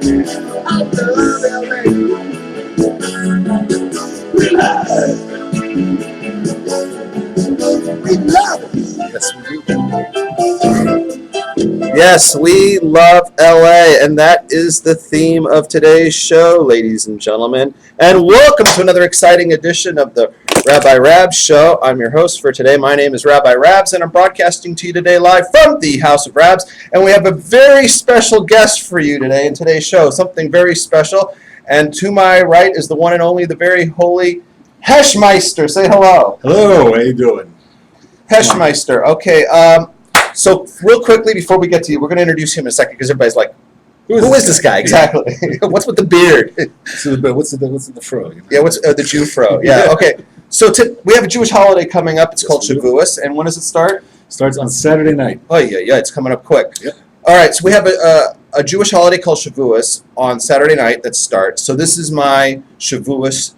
Yes, we love LA, and that is the theme of today's show, ladies and gentlemen. And welcome to another exciting edition of the Rabbi Rabbs show. I'm your host for today. My name is Rabbi Rabbs, and I'm broadcasting to you today live from the House of Rabbs. And we have a very special guest for you today in today's show, something very special. And to my right is the one and only, the very holy Hesh Meister. Say hello. Hello, how you doing? Hesh Meister. Okay, so real quickly before we get to you, we're going to introduce him in a second because everybody's like, who is this guy exactly? What's with the beard? What's the fro? You know? Yeah, what's the Jew fro? Yeah, okay. So we have a Jewish holiday coming up. It's called Shavuos, and when does it start? Starts on Saturday night. Oh yeah, it's coming up quick. Yep. All right, so we have a Jewish holiday called Shavuos on Saturday night that starts. So this is my Shavuos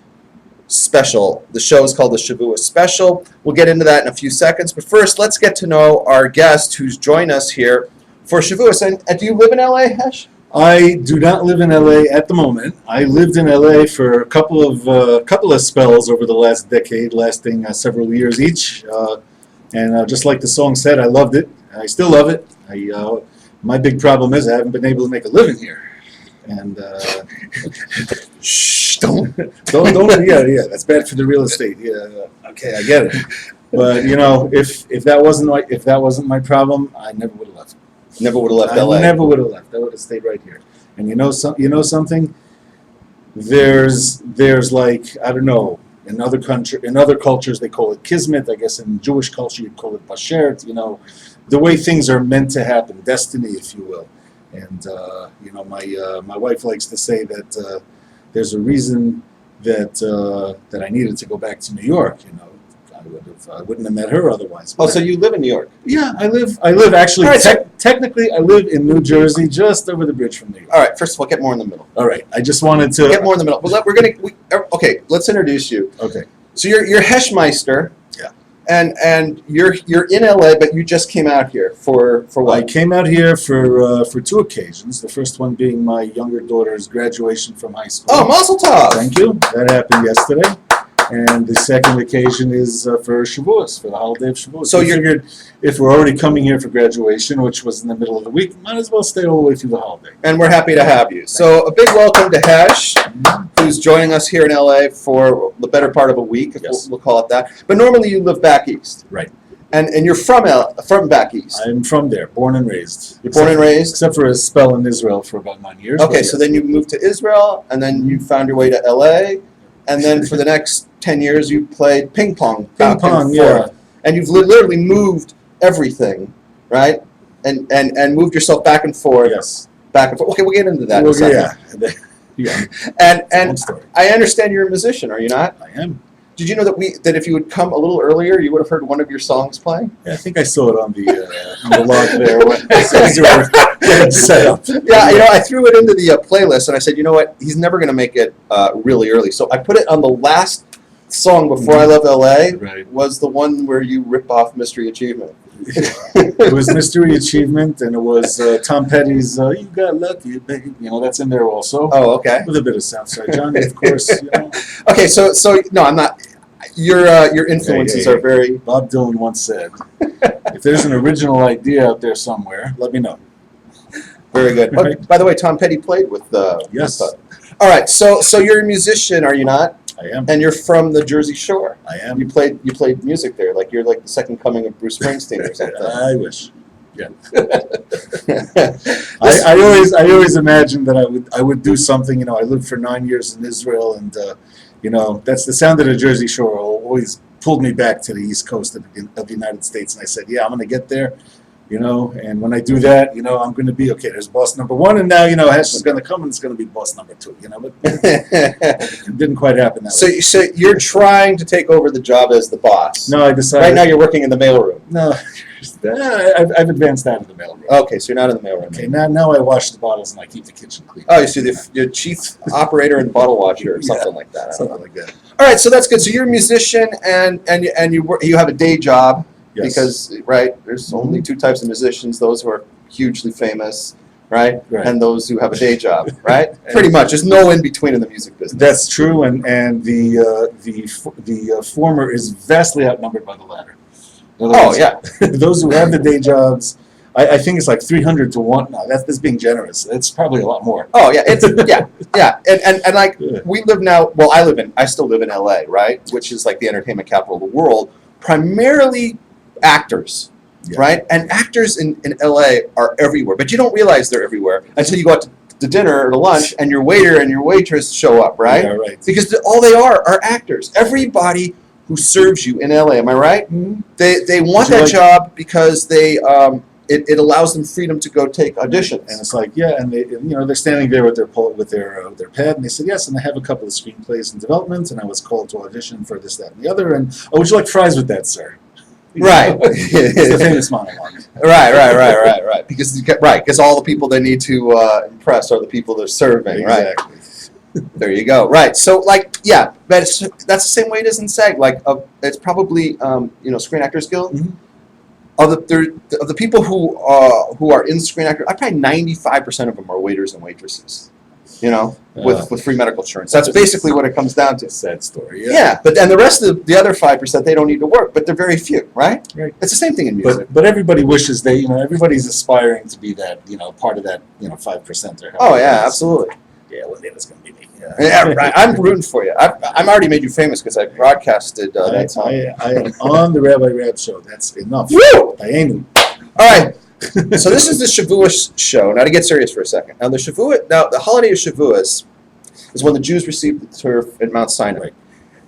special. The show is called the Shavuos Special. We'll get into that in a few seconds, but first, let's get to know our guest who's joined us here for Shavuos. And do you live in LA, Hesh? I do not live in LA at the moment. I lived in LA for a couple of spells over the last decade, lasting several years each. And just like the song said, I loved it. I still love it. My big problem is I haven't been able to make a living here. And shh, don't. Yeah, that's bad for the real estate. Yeah, okay, I get it. But if that wasn't my problem, I never would have left. Never would have left LA. I never would have left. I would have stayed right here. And you know something? There's like, I don't know, in other cultures they call it kismet. I guess in Jewish culture you'd call it bashert. The way things are meant to happen, destiny, if you will. And my wife likes to say that there's a reason that I needed to go back to New York. I wouldn't have met her otherwise. Oh, so you live in New York? Yeah, I live actually. Technically, I live in New Jersey, just over the bridge from New York. All right. First of all, get more in the middle. All right. I just wanted to get more in the middle. But okay. Let's introduce you. Okay. So you're Hesh Meister. Yeah. And you're in LA, but you just came out here for what? I came out here for two occasions. The first one being my younger daughter's graduation from high school. Oh, Mazel Tov! Thank you. That happened yesterday. And the second occasion is for Shavuos, for the holiday of Shavuos. So you figured if we're already coming here for graduation, which was in the middle of the week, might as well stay all the way through the holiday. And we're happy to have you. So a big welcome to Hesh, who's joining us here in LA for the better part of a week, if we'll call it that. But normally you live back east. Right. And you're from back east. I'm from there, born and raised. You're born and raised? Except for a spell in Israel for about 9 years. Okay, so then you moved to Israel, and then you found your way to LA, and then for the next 10 years you played ping pong. Yeah. And you've literally moved everything, right? And moved yourself back and forth. Yes. Back and forth. Okay, we'll get into that in a second. Yeah. And I understand you're a musician, are you not? I am. Did you know that if you would come a little earlier, you would have heard one of your songs playing? Yeah, I think I saw it on the log there as you were getting set up. Yeah, I threw it into the playlist, and I said, you know what, he's never going to make it really early. So I put it on the last song before I Love L.A. Right. Was the one where you rip off Mystery Achievement. It was Mystery Achievement, and it was Tom Petty's You Got Lucky, baby. That's in there also. Oh, okay. With a bit of Southside Johnny, of course. Okay, so no, I'm not. Your influences are very. Bob Dylan once said, "If there's an original idea out there somewhere, let me know." Very good. Right. By the way, Tom Petty played with the. Yes. All right, so you're a musician, are you not? I am. And you're from the Jersey Shore. I am. You played music there, like you're like the second coming of Bruce Springsteen or something. I wish. Yeah. I always imagined that I would do something. I lived for 9 years in Israel, and that's the sound of the Jersey Shore always pulled me back to the East Coast of the United States, and I said, yeah, I'm going to get there. And when I do that, I'm going to be, okay, there's boss number one, and now, Hesh is going to come, and it's going to be boss number two, but it didn't quite happen that way. So you're trying to take over the job as the boss? No, I decided. Right now you're working in the mailroom? No, I've advanced out of the mailroom. Okay, so you're not in the mailroom. Okay, now I wash the bottles, and I keep the kitchen clean. Oh, you see the chief operator and bottle washer or something like that. Something like that. All right, so that's good. So you're a musician, and you have a day job. Yes. Because, right, there's only two types of musicians, those who are hugely famous right? Right. And those who have a day job, right? Pretty much. There's no in between in the music business. That's true, and the former is vastly outnumbered by the latter. In other Oh, words, yeah. those who have the day jobs, I think it's like 300 to 1. No, that's being generous. It's probably a lot more. Oh, yeah. It's, yeah. And like, Yeah. we live now, well, I still live in LA, right? Which is like the entertainment capital of the world. Primarily actors, Yeah. right? And actors in LA are everywhere, but you don't realize they're everywhere until you go out to dinner or to lunch and your waiter and your waitress show up, right? Yeah, right. Because all they are actors. Everybody who serves you in LA, am I right? Mhm. They want Would you that like- job because it allows them freedom to go take auditions. And it's like, yeah, and they're standing there with their pad, and they said yes, and I have a couple of screenplays in development, and I was called to audition for this, that, and the other, and would you like fries with that, sir? Right. It's the famous monologue. Right. Because all the people they need to impress are the people they're serving, right? Exactly. There you go. Right. So, like, yeah, but that's the same way it is in SAG. Like, it's probably Screen Actors Guild. Mhm. Of the people who are in Screen Actors, probably 95% of them are waiters and waitresses. With free medical insurance. That's basically what it comes down to. Sad story. Yeah, but and the rest of the other 5%, they don't need to work, but they're very few, right? Right. It's the same thing in music. But everybody wishes everybody's aspiring to be that, part of that, 5% or Oh yeah, absolutely. Yeah, one day that's going to be me. Yeah, right. I'm rooting for you. I'm already made you famous because I broadcasted that song. I am on the Rabbi Rabbs show. That's enough. Woo! I ain't. All right. So this is the Shavuos show. Now to get serious for a second. Now the holiday of Shavuos is when the Jews received the turf at Mount Sinai, Right.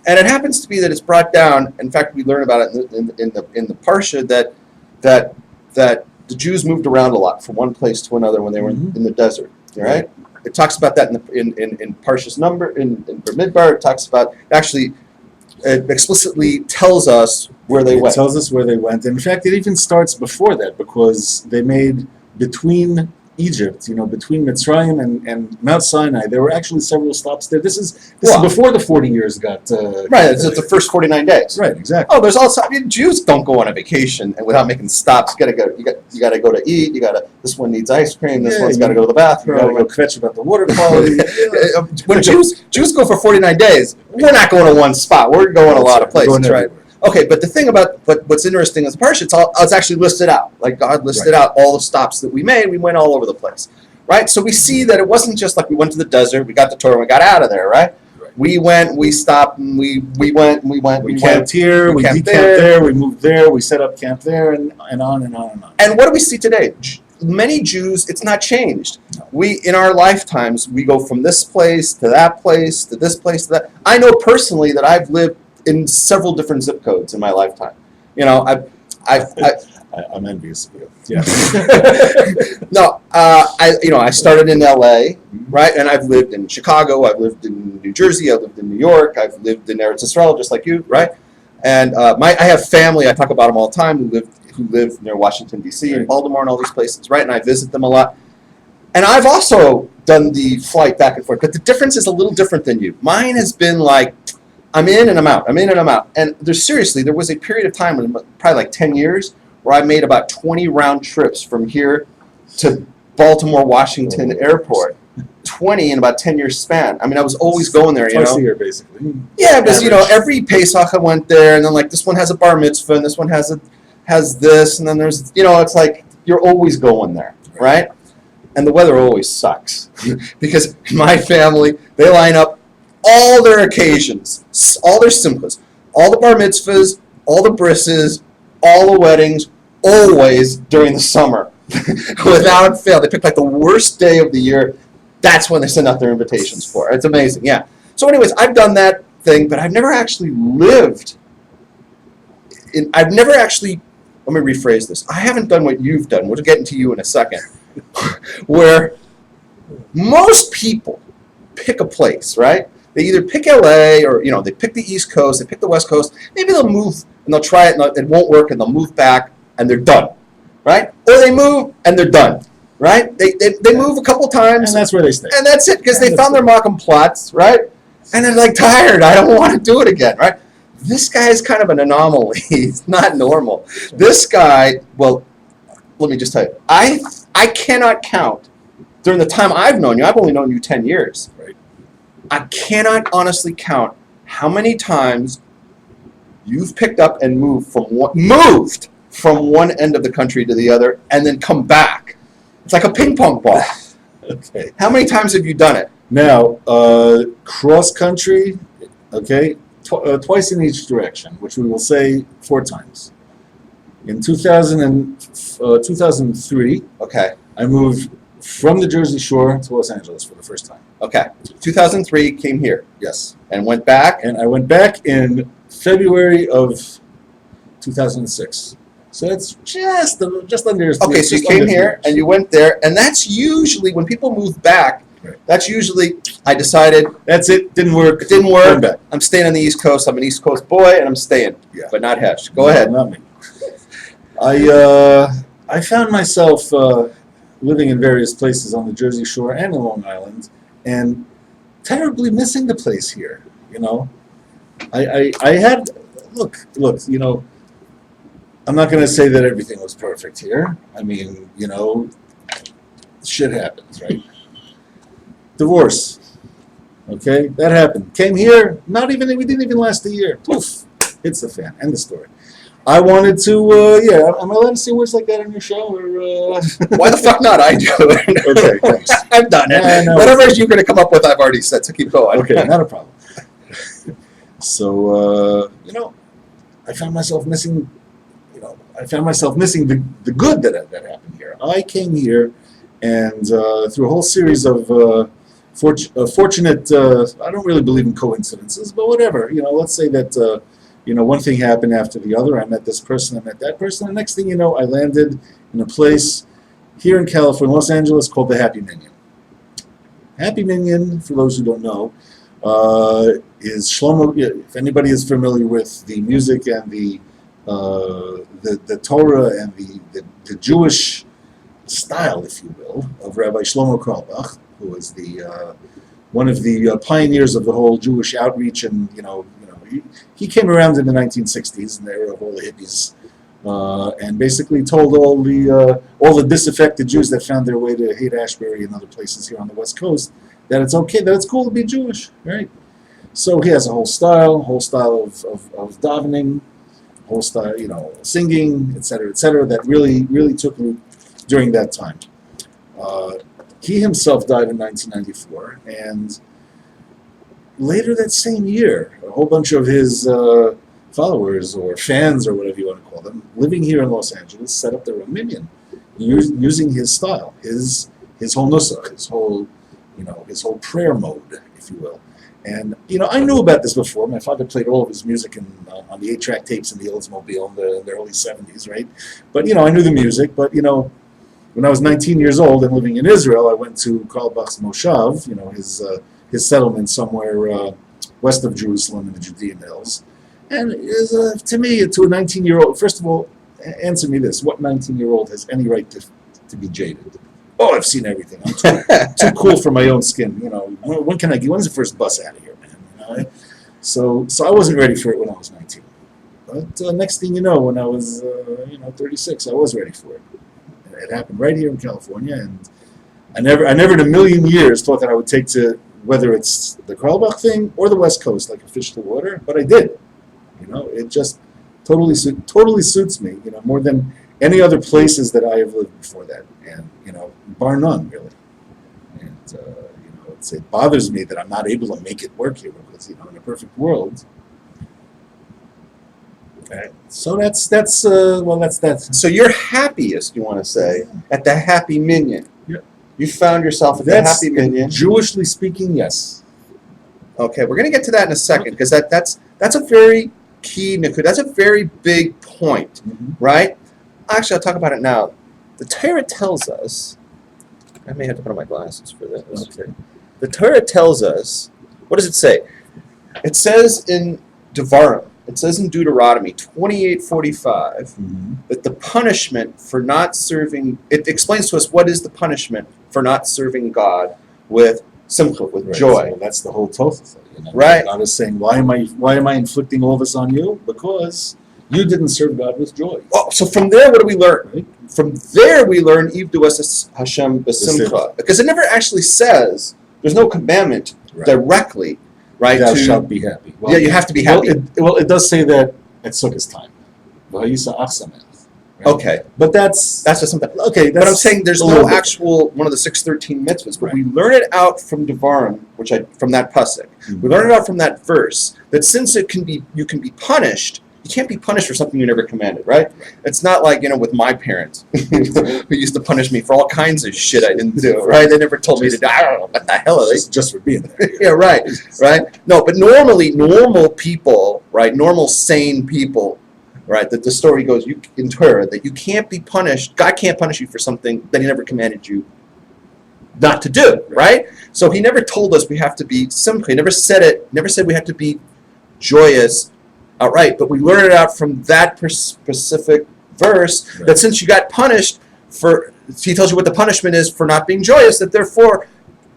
and it happens to be that it's brought down. In fact, we learn about it in the parsha that the Jews moved around a lot from one place to another when they were in the desert. All right. It talks about that in Parshas Number in Bamidbar. It talks about it explicitly tells us where they went. It tells us where they went. In fact, it even starts before that because they made between Egypt, between Mitzrayim and Mount Sinai, there were actually several stops there. This is before the 40 years got... right, it's the first 49 days. Right, exactly. Oh, there's also Jews don't go on a vacation and without making stops. You gotta go to eat. This one needs ice cream. This one's got to go to the You bathroom. got to go kvetch about the water quality. When Jews go for 49 days, we're not going to one spot. We're going a lot of places, right? Okay, but the thing about what's interesting is the parsha, it's actually listed out. Like God listed out all the stops that we made. We went all over the place, right? So we see that it wasn't just like we went to the desert, we got the Torah, and we got out of there, right? We went, we stopped, and we went. We camped here, we decamped there, we moved there, we set up camp there, and on and on and on. And what do we see today? Many Jews, it's not changed. We, in our lifetimes, we go from this place to that place to this place to that. I know personally that I've lived in several different zip codes in my lifetime. I'm envious of you. Yeah. No, I started in LA, right? And I've lived in Chicago, I've lived in New Jersey, I've lived in New York, I've lived in Eretz Israel, just like you, right? And I have family, I talk about them all the time, who live near Washington, D.C. and Baltimore and all these places, right? And I visit them a lot. And I've also done the flight back and forth, but the difference is a little different than you. Mine has been like, I'm in and I'm out. And there was a period of time, probably like 10 years, where I made about 20 round trips from here to Baltimore, Washington Airport. 20 in about 10 years span. I mean, I was always going there, Twice a year, basically. Yeah, because, Average. every Pesach I went there, and then, like, this one has a bar mitzvah, and this one has this, and then there's, it's like, you're always going there, right? And the weather always sucks. Because my family, they line up all their occasions, all their simchas, all the bar mitzvahs, all the brisses, all the weddings, always during the summer, without fail. They pick like the worst day of the year. That's when they send out their invitations for. It's amazing, yeah. So anyways, I've done that thing, but I've never actually lived let me rephrase this. I haven't done what you've done. We'll get into you in a second. Where most people pick a place, right? They either pick LA or, they pick the East Coast, they pick the West Coast. Maybe they'll move and they'll try it and it won't work and they'll move back and they're done, right? Or they move and they're done, right? They move a couple times. And that's where they stay. And that's it, because they found their Malcolm plots, right? And they're like tired. I don't want to do it again, right? This guy is kind of an anomaly. He's not normal. This guy, well, let me just tell you, I cannot count during the time I've known you, I've only known you 10 years. Right. I cannot honestly count how many times you've picked up and moved from one end of the country to the other and then come back. It's like a ping pong ball. Okay. How many times have you done it? Now, cross country, okay, twice in each direction, which we will say 4 times. In 2003, Okay. I moved from the Jersey Shore to Los Angeles for the first time. Okay. 2003 came here Yes. and went back. And I went back in February of 2006. So that's just under. Okay, so you came here and you went there, and that's usually when people move back. Right. That's usually I decided That's it. Didn't work. it didn't Going work. back. I'm staying on the East Coast. I'm an East Coast boy, and I'm staying. Yeah. But not Hesh. Go ahead. Not me. I found myself living in various places on the Jersey Shore and in Long Island, and terribly missing the place here. You know, I had look. You know, I'm not going to say that everything was perfect here. I mean, you know, shit happens, right? Divorce. Okay, that happened. Came here, we didn't even last a year. Poof, hits the fan. End of story. I wanted to, am I allowed to say words like that on your show? Or, Why the fuck not? I do it. Okay, thanks. I've done it. Yeah, no. Whatever you're going to come up with, I've already said. So keep going. Okay, not a problem. So, you know, I found myself missing. The good that happened here. I came here, and through a whole series of fortunate. I don't really believe in coincidences, but whatever. You know, let's say that. One thing happened after the other. I met this person, I met that person, and next thing you know, I landed in a place here in California, Los Angeles, called the Happy Minion. Happy Minion, for those who don't know, is Shlomo. If anybody is familiar with the music and the Torah and the Jewish style, if you will, of Rabbi Shlomo Carlebach, who was one of the pioneers of the whole Jewish outreach, and he came around in the 1960s in the era of all the hippies, and basically told all the disaffected Jews that found their way to Haight-Ashbury and other places here on the West Coast that it's okay, that it's cool to be Jewish, right? So he has a whole style of davening, whole style, singing, etc., that really took root during that time. He himself died in 1994, and later that same year, a whole bunch of his followers or fans or whatever you want to call them, living here in Los Angeles, set up their own minyan, using his style, his whole nusach, his whole prayer mode, if you will. And I knew about this before. My father played all of his music on the 8-track tapes in the Oldsmobile in the early 70s, right? But I knew the music. But when I was 19 years old and living in Israel, I went to Carlebach's Moshav, his settlement somewhere west of Jerusalem in the Judean Hills. And to me, to a 19-year-old, first of all, answer me this: what 19-year-old has any right to be jaded? Oh, I've seen everything. I'm too cool for my own skin. When's the first bus out of here, man? So I wasn't ready for it when I was 19. But next thing you know, when I was 36, I was ready for it. It happened right here in California, and I never in a million years thought that I would take to whether it's the Carlebach thing or the West Coast like a fish to water, but I did. It just totally suits me. More than any other places that I have lived before that, and bar none really. And it bothers me that I'm not able to make it work here because in a perfect world. Okay. So that's that. So you're happiest, you want to say, at the Happy Minion. Yeah. You found yourself at the Happy Minion. Jewishly speaking, yes. Okay, we're going to get to that in a second because that's a very key, that's a very big point, right? Actually, I'll talk about it now. The Torah tells us, I may have to put on my glasses for this. Okay. The Torah tells us, what does it say? It says in Devarim, it says in Deuteronomy 28:45 that the punishment for not serving, it explains to us what is the punishment for not serving God with simcha, with joy. So that's the whole Torah. Right. God is saying, why am I inflicting all this on you? Because you didn't serve God with joy. Oh, so from there, what do we learn? Right? from there we learn Eve dues Hashem b'simcha, because it never actually says, there's no commandment directly, right? Thou shalt be happy. Well, you have to be happy. Well, it does say that at Sukkot's time. Right? Okay, but that's just something. Okay, but I'm saying there's no actual one of the 613 mitzvahs, but we learn it out from Devarim, from that pasuk. We learn it out from that verse that since you can be punished, you can't be punished for something you never commanded, right? It's not like with my parents who used to punish me for all kinds of shit I didn't do, right? They never told me to do. I don't know what the hell are they? Just for being there. Yeah, right. No, but normally normal people, right? Normal sane people. Right, that the story goes in Torah that you can't be punished. God can't punish you for something that He never commanded you not to do. Right. So He never told us we have to be simcha. He never said it. Never said we have to be joyous outright. But we learn it out from that specific verse that since you got punished He tells you what the punishment is for not being joyous. That therefore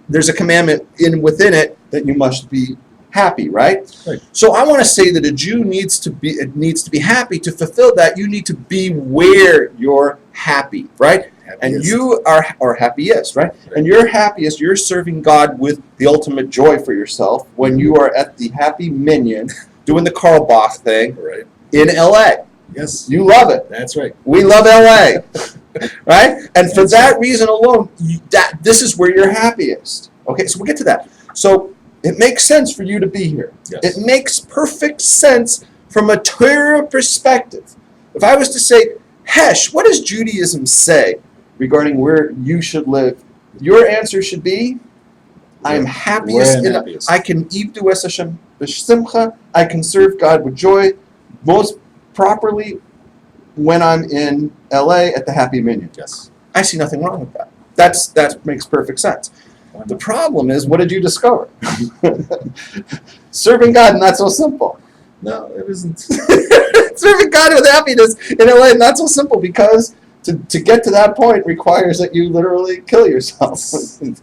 there's a commandment within it that you must be happy, right? So I want to say that a Jew needs to be happy. To fulfill that, you need to be where you're happy, right? And you are happiest, right? And you're happiest, you're serving God with the ultimate joy for yourself when you are at the Happy Minyan doing the Karl Bach thing in LA. Yes. You love it. That's right. We love LA. Right? And for that reason alone, this is where you're happiest. Okay, so we'll get to that. So it makes sense for you to be here. Yes. It makes perfect sense from a Torah perspective. If I was to say, Hesh, what does Judaism say regarding where you should live? Your answer should be, I am happiest. I can eat dues Hashem b'simcha. I can serve God with joy, most properly when I'm in LA at the Happy Minyan. Yes. I see nothing wrong with that. That makes perfect sense. The problem is, what did you discover? Serving God, not so simple. No, it isn't. Serving God with happiness in LA, not so simple, because to get to that point requires that you literally kill yourself,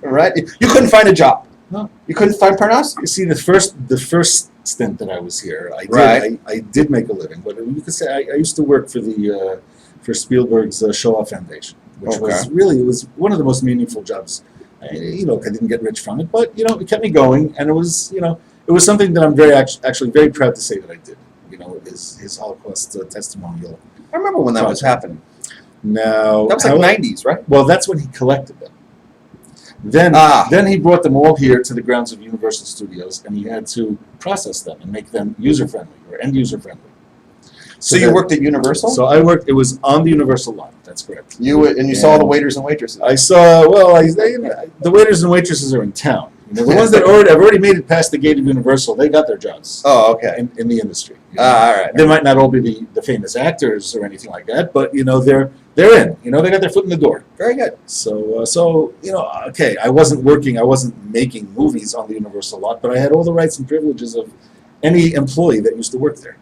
right? You couldn't find a job. No. You couldn't find parnas. You see, the first stint that I was here, I did make a living, but you could say I used to work for Spielberg's Shoah Foundation, which was one of the most meaningful jobs. I didn't get rich from it, but it kept me going, and it was something that I'm actually very proud to say that I did. His Holocaust testimonial. I remember when that was happening. Now that was like 90s, right? Well, that's when he collected them. Then he brought them all here to the grounds of Universal Studios, and he had to process them and make them user friendly or end user friendly. So you worked at Universal? So I worked. It was on the Universal lot. That's correct. You saw the waiters and waitresses. I saw. Well, the waiters and waitresses are in town. The ones that have already made it past the gate of Universal, they got their jobs. Oh, okay. In the industry. All right. They might not all be the famous actors or anything like that, but they're in. They got their foot in the door. Very good. So okay. I wasn't working. I wasn't making movies on the Universal lot, but I had all the rights and privileges of any employee that used to work there.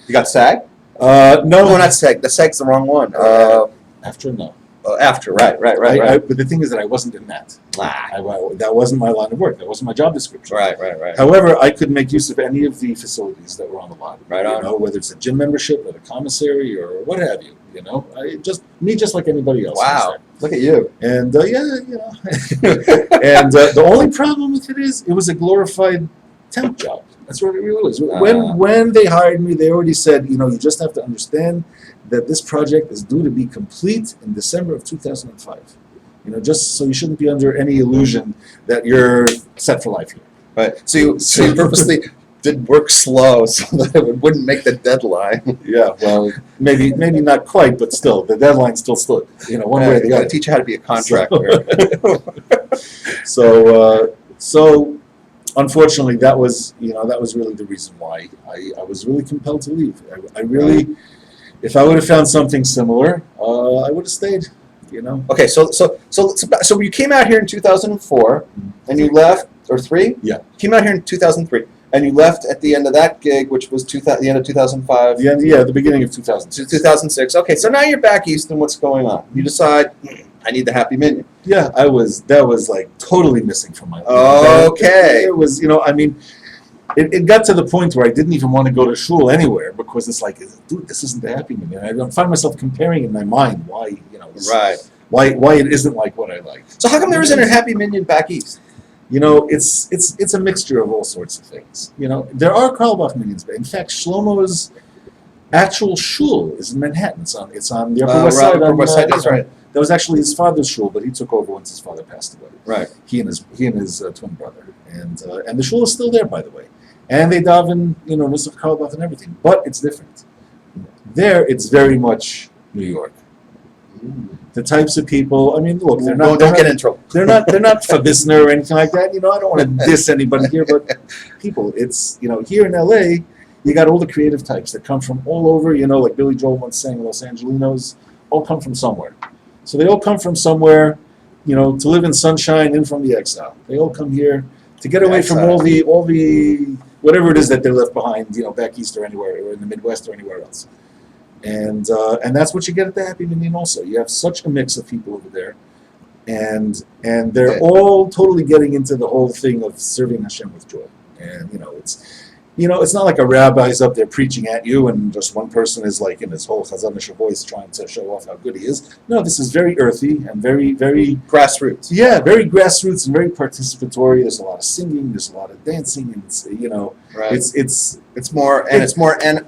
You got SAG? No, not SAG. The SAG's the wrong one. After, no. After, right. But the thing is that I wasn't in that. That wasn't my line of work. That wasn't my job description. Right. However, I could make use of any of the facilities that were on the lot. Right on. Whether it's a gym membership or the commissary or what have you. Just like anybody else. Wow. Look at you. And and the only problem with it is it was a glorified temp job. That's what it really was. When they hired me, they already said, you just have to understand that this project is due to be complete in December of 2005. Just so you shouldn't be under any illusion that you're set for life here. Right. So you purposely did work slow so that it wouldn't make the deadline. Yeah. Well, maybe not quite, but still, the deadline still stood. One way or the other. Got to teach you how to be a contractor. So unfortunately, that was really the reason why I was really compelled to leave. I really, if I would have found something similar, I would have stayed. Okay, so you came out here in 2004, and you left, or 3? Yeah. You came out here in 2003, and you left at the end of that gig, which was the end of 2005. The beginning of 2006. 2006. Okay, so now you're back east, and what's going on? You decide, I need the Happy Minyan. Yeah, that was like totally missing from my life. Okay. It was, it got to the point where I didn't even want to go to shul anywhere because it's like, dude, this isn't the happy minyan. I find myself comparing in my mind why, Right. why it isn't like what I like. So how come there isn't a happy minyan back east? It's a mixture of all sorts of things. There are Karlbach minyans, but in fact, Shlomo's actual shul is in Manhattan. It's on the Upper West Side. Upper West Side, that's right. That was actually his father's shul, but he took over once his father passed away. Right. He and his twin brother, and the shul is still there, by the way. And they daven, Nusach Karlbach and everything, but it's different. There, it's very much New York. The types of people. I mean, look, they're not. Don't get in trouble. They're not Fabisner or anything like that. I don't want to diss anybody here, but people, it's here in LA, you got all the creative types that come from all over. Like Billy Joel once sang, Los Angelinos all come from somewhere. So they all come from somewhere, to live in sunshine and from the exile. They all come here to get away from all the whatever it is that they left behind, back east or anywhere, or in the Midwest or anywhere else. And that's what you get at the Happy Minyan also. You have such a mix of people over there, and they're all totally getting into the whole thing of serving Hashem with joy. And it's not like a rabbi's up there preaching at you, and just one person is like in his whole chazanish voice trying to show off how good he is. No, this is very earthy and very, very grassroots. Yeah, very grassroots and very participatory. There's a lot of singing. There's a lot of dancing, and Right. It's more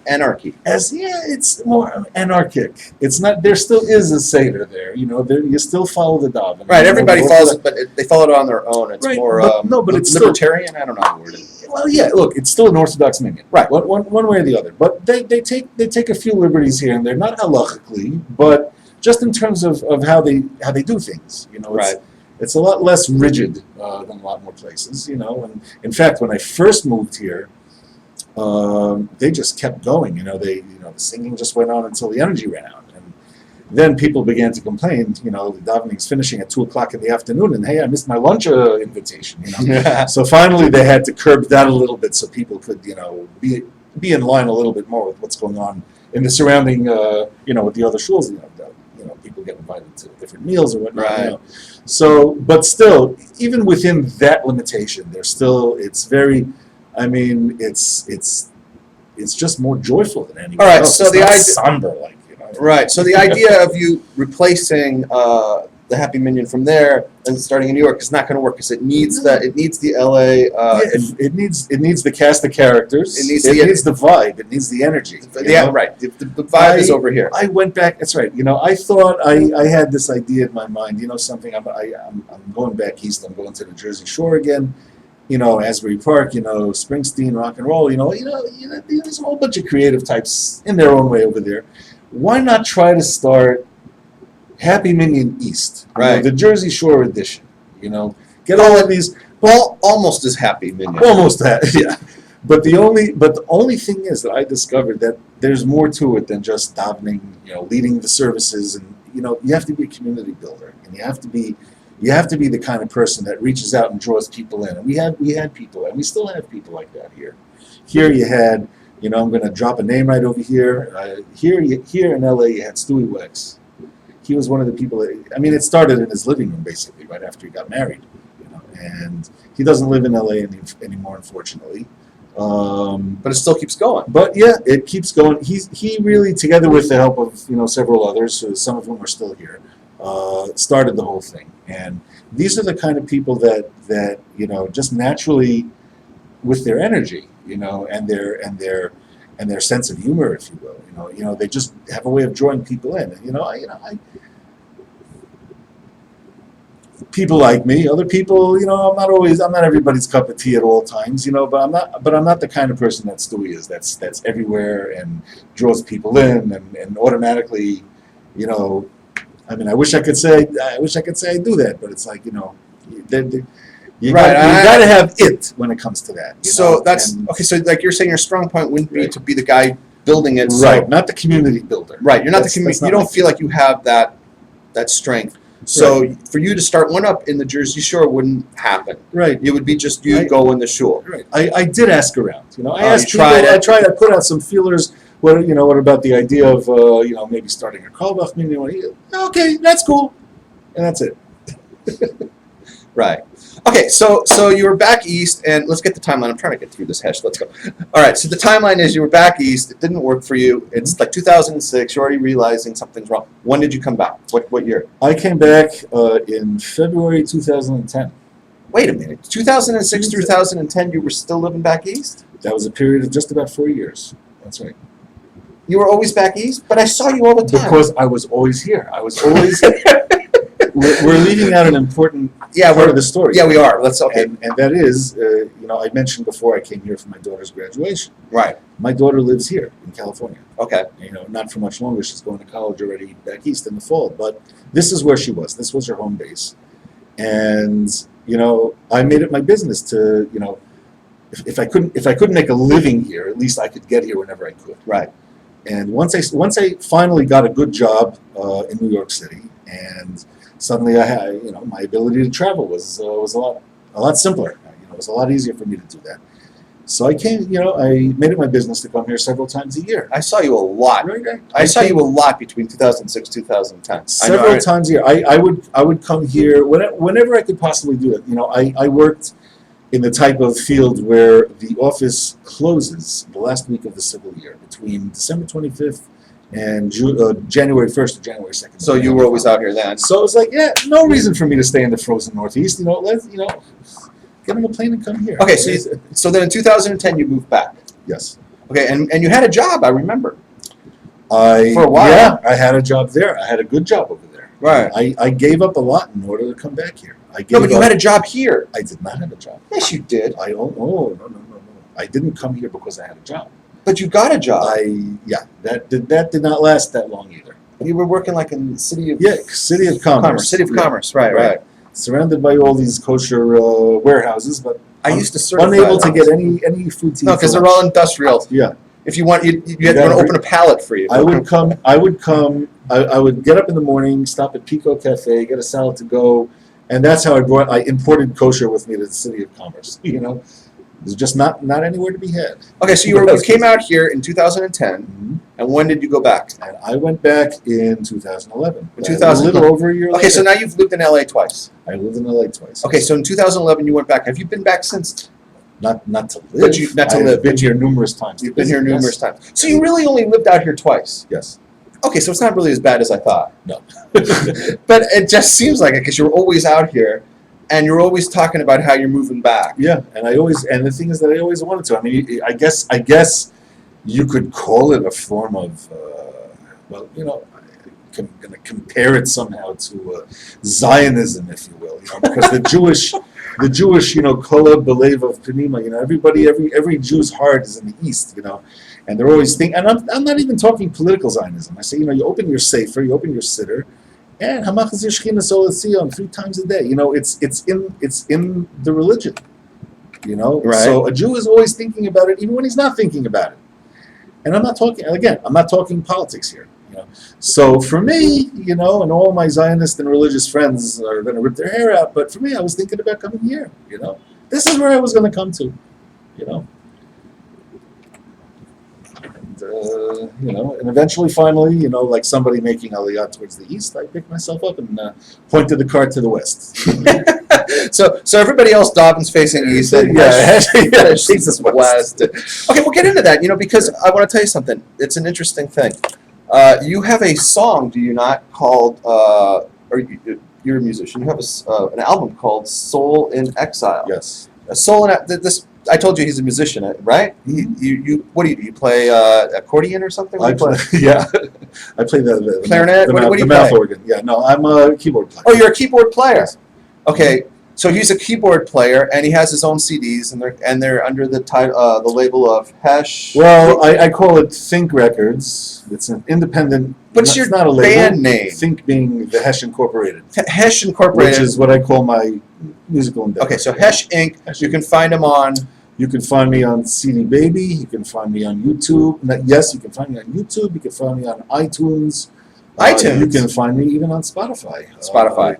anarchy. It's more anarchic. It's not. There still is a seder there. You still follow the daven. Right. Everybody follows it, but they follow it on their own. It's right, more but it's libertarian. Still, I don't know how to word it. Well, yeah. Look, it's still an Orthodox minyan. Right. One way or the other. But they take a few liberties here and there, not halachically, but just in terms of how they do things. Right. It's a lot less rigid than a lot more places. And in fact, when I first moved here, they just kept going. The singing just went on until the energy ran out, and then people began to complain. The davening's finishing at 2:00 in the afternoon, and hey, I missed my lunch invitation. So finally, they had to curb that a little bit so people could, be in line a little bit more with what's going on in the surrounding, with the other shuls. People get invited to different meals or whatnot. Right. So, but still, even within that limitation, it's very. I mean, it's just more joyful than anyone else. All right, so it's the not idea, somber like. Right, so the idea of you replacing the Happy Minyan from there and starting in New York is not going to work because it needs the LA. It needs the cast of characters. It needs the vibe. It needs the energy. Right. The vibe is over here. I went back. That's right. I thought I had this idea in my mind. Something. I'm going back east. I'm going to the Jersey Shore again. Asbury Park, Springsteen, rock and roll, there's a whole bunch of creative types in their own way over there. Why not try to start Happy Minyan East? Right. The Jersey Shore edition, get all of these. Well, almost as Happy Minyan. Almost that, yeah. But the only thing is that I discovered that there's more to it than just davening, leading the services, and you have to be a community builder, and you have to be the kind of person that reaches out and draws people in. And we had people, and we still have people like that here. Here you had, I'm going to drop a name right over here. Here in LA, you had Stewie Wex. He was one of the people it started in his living room, basically, right after he got married. And he doesn't live in LA anymore, unfortunately. But it still keeps going. But yeah, it keeps going. He really, together with the help of several others, some of whom are still here, started the whole thing. And these are the kind of people that just naturally, with their energy, and their sense of humor, if you will, they just have a way of drawing people in. And, people like me, other people, I'm not everybody's cup of tea at all times, but I'm not the kind of person that Stewie is. That's everywhere and draws people in and automatically, I wish I could say I do that, but it's like, you got to have it when it comes to that. So okay. So like you're saying, your strong point wouldn't be to be the guy building it, right? Not the community builder, right? You're not the community. You don't feel like you have that strength. So for you to start one up in the Jersey Shore wouldn't happen, right? It would be just you go in the shul. Right. I did ask around. I asked people. I tried. I put out some feelers. What about the idea of maybe starting a Karlbach minyan? Okay, that's cool, and that's it. Right. Okay, so you were back east, and let's get the timeline. I'm trying to get through this, Hesh. Let's go. All right, so the timeline is you were back east. It didn't work for you. It's like 2006. You're already realizing something's wrong. When did you come back? What year? I came back in February 2010. Wait a minute. 2006 through 2010, you were still living back east? That was a period of just about 4 years. That's right. You were always back east? But I saw you all the time. Because I was always here. I was always... we're leaving out an important part of the story. Yeah, we are. Let's okay. And that is, I mentioned before I came here for my daughter's graduation. Right. My daughter lives here in California. Okay. Not for much longer. She's going to college already back east in the fall. But this is where she was. This was her home base. And, I made it my business to, if I couldn't make a living here, at least I could get here whenever I could. Right. And once I finally got a good job in New York City, and suddenly I had, my ability to travel was a lot simpler. It was a lot easier for me to do that. So I came, I made it my business to come here several times a year. I saw you a lot. Right. I saw you a lot between 2006 2010. Several times a year. I would come here whenever I could possibly do it. I worked in the type of field where the office closes the last week of the civil year, between December 25th and January 1st to January 2nd. So you were always out here then. So it was like, no reason for me to stay in the frozen Northeast. Let's get on a plane and come here. Okay, so then in 2010 you moved back. Yes. Okay, and you had a job, I remember. For a while. Yeah, I had a job there. I had a good job over there. Right. I gave up a lot in order to come back here. No, but you had a job here. I did not have a job. Yes, you did. No. I didn't come here because I had a job. But you got a job. That did not last that long either. You were working like in the city of... City of Commerce. City of Commerce, right. Surrounded by all these kosher warehouses, but I used to certify unable to get any food to eat. No, because they're all industrial. Yeah. If you want, you had to open a pallet for you. I would get up in the morning, stop at Pico Cafe, get a salad to go, and that's how I imported kosher with me to the City of Commerce. There's just not anywhere to be had. Okay, so you came out here in 2010, and when did you go back? And I went back in 2011. In 2011. A little over a year later. Okay, so now you've lived in LA twice. I lived in LA twice. Okay, so in 2011 you went back. Have you been back since? Not to live. I've been here numerous times. You've been here numerous times. So you really only lived out here twice? Yes. Okay, so it's not really as bad as I thought. No. But it just seems like it because you're always out here. And you're always talking about how you're moving back. Yeah, and the thing is that I always wanted to. I mean, I guess you could call it a form of, I'm going to compare it somehow to Zionism, if you will, because the Jewish, kola belev of Penima, every Jew's heart is in the East, and they're always thinking, and I'm not even talking political Zionism. I say, you open your sefer, you open your siddur, and Hamachas Yeshchina Solat Sion 3 times a day. It's in the religion. Right. So a Jew is always thinking about it, even when he's not thinking about it. And I'm not talking politics here. So for me, and all my Zionist and religious friends are going to rip their hair out. But for me, I was thinking about coming here. This is where I was going to come to. And eventually, finally, like somebody making Aliyah towards the east, I picked myself up and pointed the car to the west. So everybody else, Dobbin's facing east. Jesus west. Okay, we'll get into that. Because I want to tell you something. It's an interesting thing. You have a song, do you not, called? You're a musician. You have an album called "Soul in Exile." Yes. Soul in this. I told you he's a musician, right? What do you play accordion or something? I play the clarinet. What do you mouth play? Organ. Yeah, no, I'm a keyboard player. Oh, you're a keyboard player. Yes. Okay, so he's a keyboard player, and he has his own CDs, and they're under the title, the label of Hesh. Well, I call it Think Records. It's an independent. What's your not a label. band name? Think being the Hesh Incorporated. Hesh Incorporated, which is what I call my musical endeavor. Okay, so Hesh Inc. You can find him on. You can find me on CD Baby. You can find me on YouTube. Yes, you can find me on YouTube. You can find me on iTunes. You can find me even on Spotify.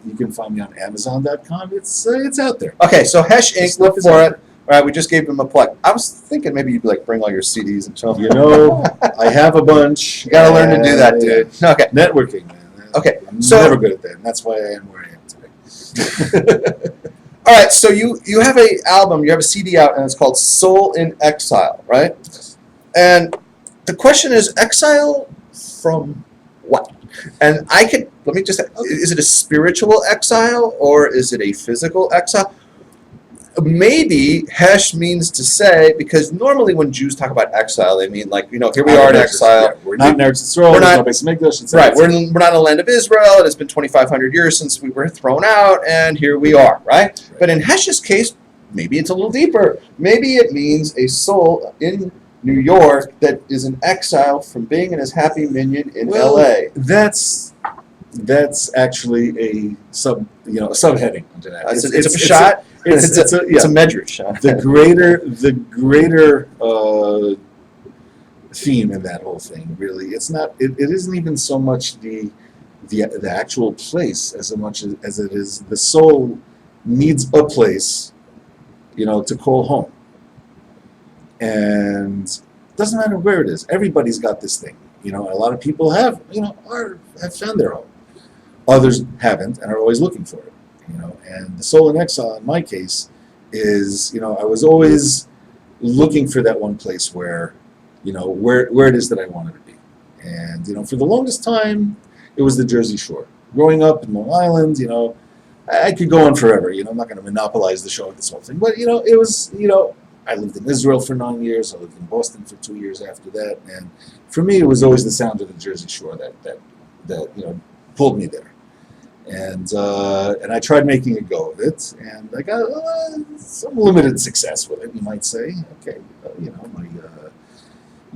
You can find me on Amazon.com. It's out there. Okay, so Hesh Inc. Look for it. All right, we just gave him a plug. I was thinking maybe you'd bring all your CDs and show them. I have a bunch. You got to learn to do that, dude. Okay. Networking, man. Okay, I'm never good at that, and that's why I am where I am today. All right, so you have a album, you have a CD out, and it's called Soul in Exile, right? And the question is, exile from what? And let me just, is it a spiritual exile or is it a physical exile? Maybe Hesh means to say, because normally when Jews talk about exile, they mean like, here we are in exile. Yeah, we're not in Eretz Yisrael. We're There's not- no Beis Hamikdash. Right, we're not in the land of Israel, and it's been 2,500 years since we were thrown out, and here we are, right? But in Hesh's case, maybe it's a little deeper. Maybe it means a soul in New York that is in exile from being in his happy minion in LA. That's actually a subheading into that. It's a shot. It's a medrash shot. The greater theme in that whole thing, really, it isn't even so much the actual place as much as it is the soul needs a place, to call home. And it doesn't matter where it is. Everybody's got this thing. A lot of people have found their home. Others haven't and are always looking for it. And the soul in exile, in my case, is, I was always looking for that one place where it is that I wanted to be. And, for the longest time, it was the Jersey Shore. Growing up in Long Island, I could go on forever. I'm not going to monopolize the show with this whole thing. But, it was, I lived in Israel for 9 years. I lived in Boston for 2 years after that. And for me, it was always the sound of the Jersey Shore that pulled me there. And I tried making a go of it, and I got some limited success with it, you might say. Okay,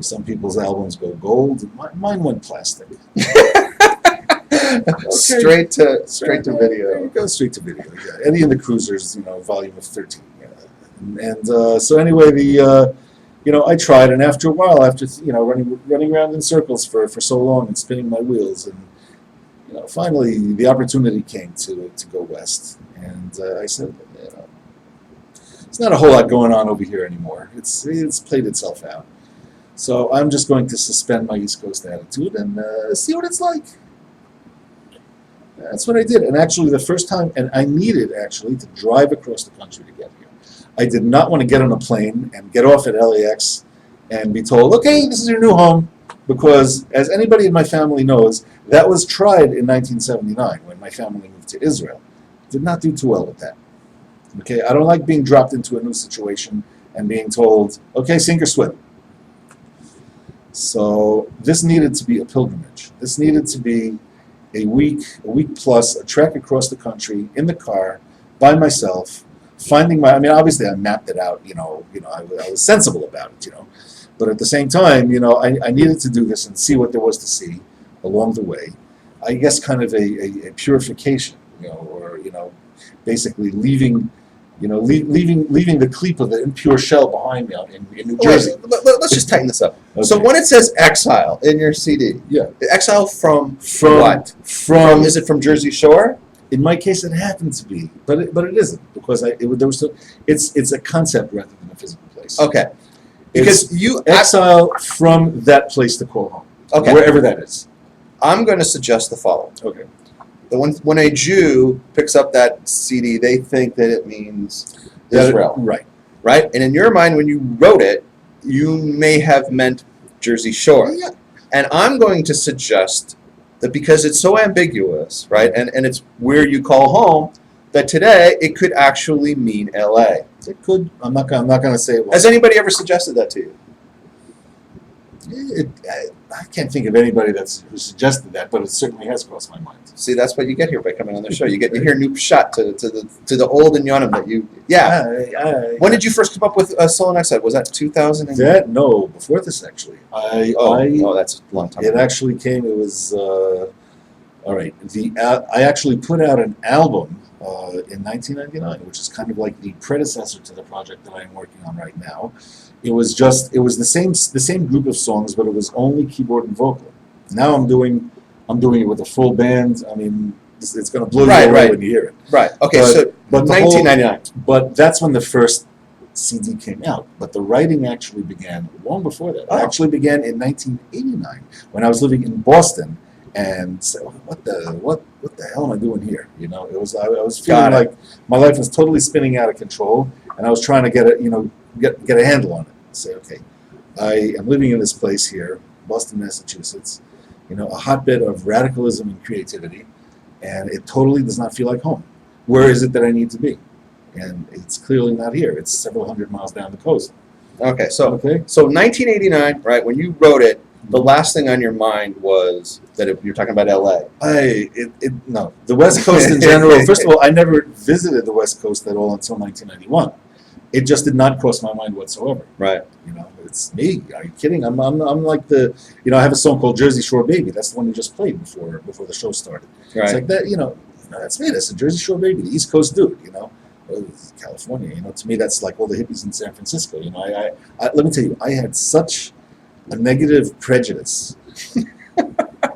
some people's albums go gold, mine went plastic. Okay. Straight to video. Go straight to video. Yeah, Eddie and the Cruisers, volume of 13. Yeah. And so anyway, I tried, and after a while, after running around in circles for so long and spinning my wheels, and finally, the opportunity came to go west, and I said, it's not a whole lot going on over here anymore. It's played itself out. So I'm just going to suspend my East Coast attitude and see what it's like. That's what I did. And actually, the first time, and I needed actually to drive across the country to get here. I did not want to get on a plane and get off at LAX and be told, okay, this is your new home. Because, as anybody in my family knows, that was tried in 1979 when my family moved to Israel. Did not do too well with that. Okay, I don't like being dropped into a new situation and being told, okay, sink or swim. So this needed to be a pilgrimage. This needed to be a week plus, a trek across the country in the car by myself, finding obviously I mapped it out. I was sensible about it. But at the same time, I needed to do this and see what there was to see along the way. I guess kind of a purification, or basically leaving the cleat of the impure shell behind me out in New Jersey. Let's just tighten this up. Okay. So when it says exile in your CD, exile from what? From is it from Jersey Shore? In my case, it happened to be, but it isn't, because it's a concept rather than a physical place. Okay. Because you exile from that place to call home, wherever that is. I'm going to suggest the following. Okay. When a Jew picks up that CD, they think that it means Israel. Right. Right? And in your mind, when you wrote it, you may have meant Jersey Shore. Yeah. And I'm going to suggest that because it's so ambiguous, right, and it's where you call home, that today it could actually mean LA. It could. I'm not going to say it was. Has anybody ever suggested that to you? I can't think of anybody who suggested that, but it certainly has crossed my mind. See, that's what you get here by coming on the show. You hear new shot to the old and yonim that you. Yeah. When did you first come up with Soul in Exile? Was that 2000? No, before this actually. That's a long time. It actually came. It was all right. I actually put out an album in 1999, which is kind of like the predecessor to the project that I'm working on right now. It was the same group of songs, but it was only keyboard and vocal. Now I'm doing it with a full band. I mean, it's going to blow you away when you hear it. Right. Okay. But 1999. But that's when the first CD came out. But the writing actually began long before that. It actually began in 1989 when I was living in Boston, and said, what what the hell am I doing here? You know, it was I was feeling like my life was totally spinning out of control, and I was trying to get a handle on it. Say, okay, I am living in this place here, Boston, Massachusetts, you know, a hotbed of radicalism and creativity, and it totally does not feel like home. Where is it that I need to be? And it's clearly not here. It's several hundred miles down the coast. Okay, so 1989, right? When you wrote it, the last thing on your mind was that you're talking about LA. No, the West Coast in general. First of all, I never visited the West Coast at all until 1991. It just did not cross my mind whatsoever. Right. You know, it's me. Are you kidding? I'm like the, you know, I have a song called Jersey Shore Baby. That's the one you just played before the show started. Right. It's like that. You know, that's me. That's a Jersey Shore Baby, the East Coast dude. You know. California, you know, to me that's like all the hippies in San Francisco. You know, I let me tell you, I had such a negative prejudice,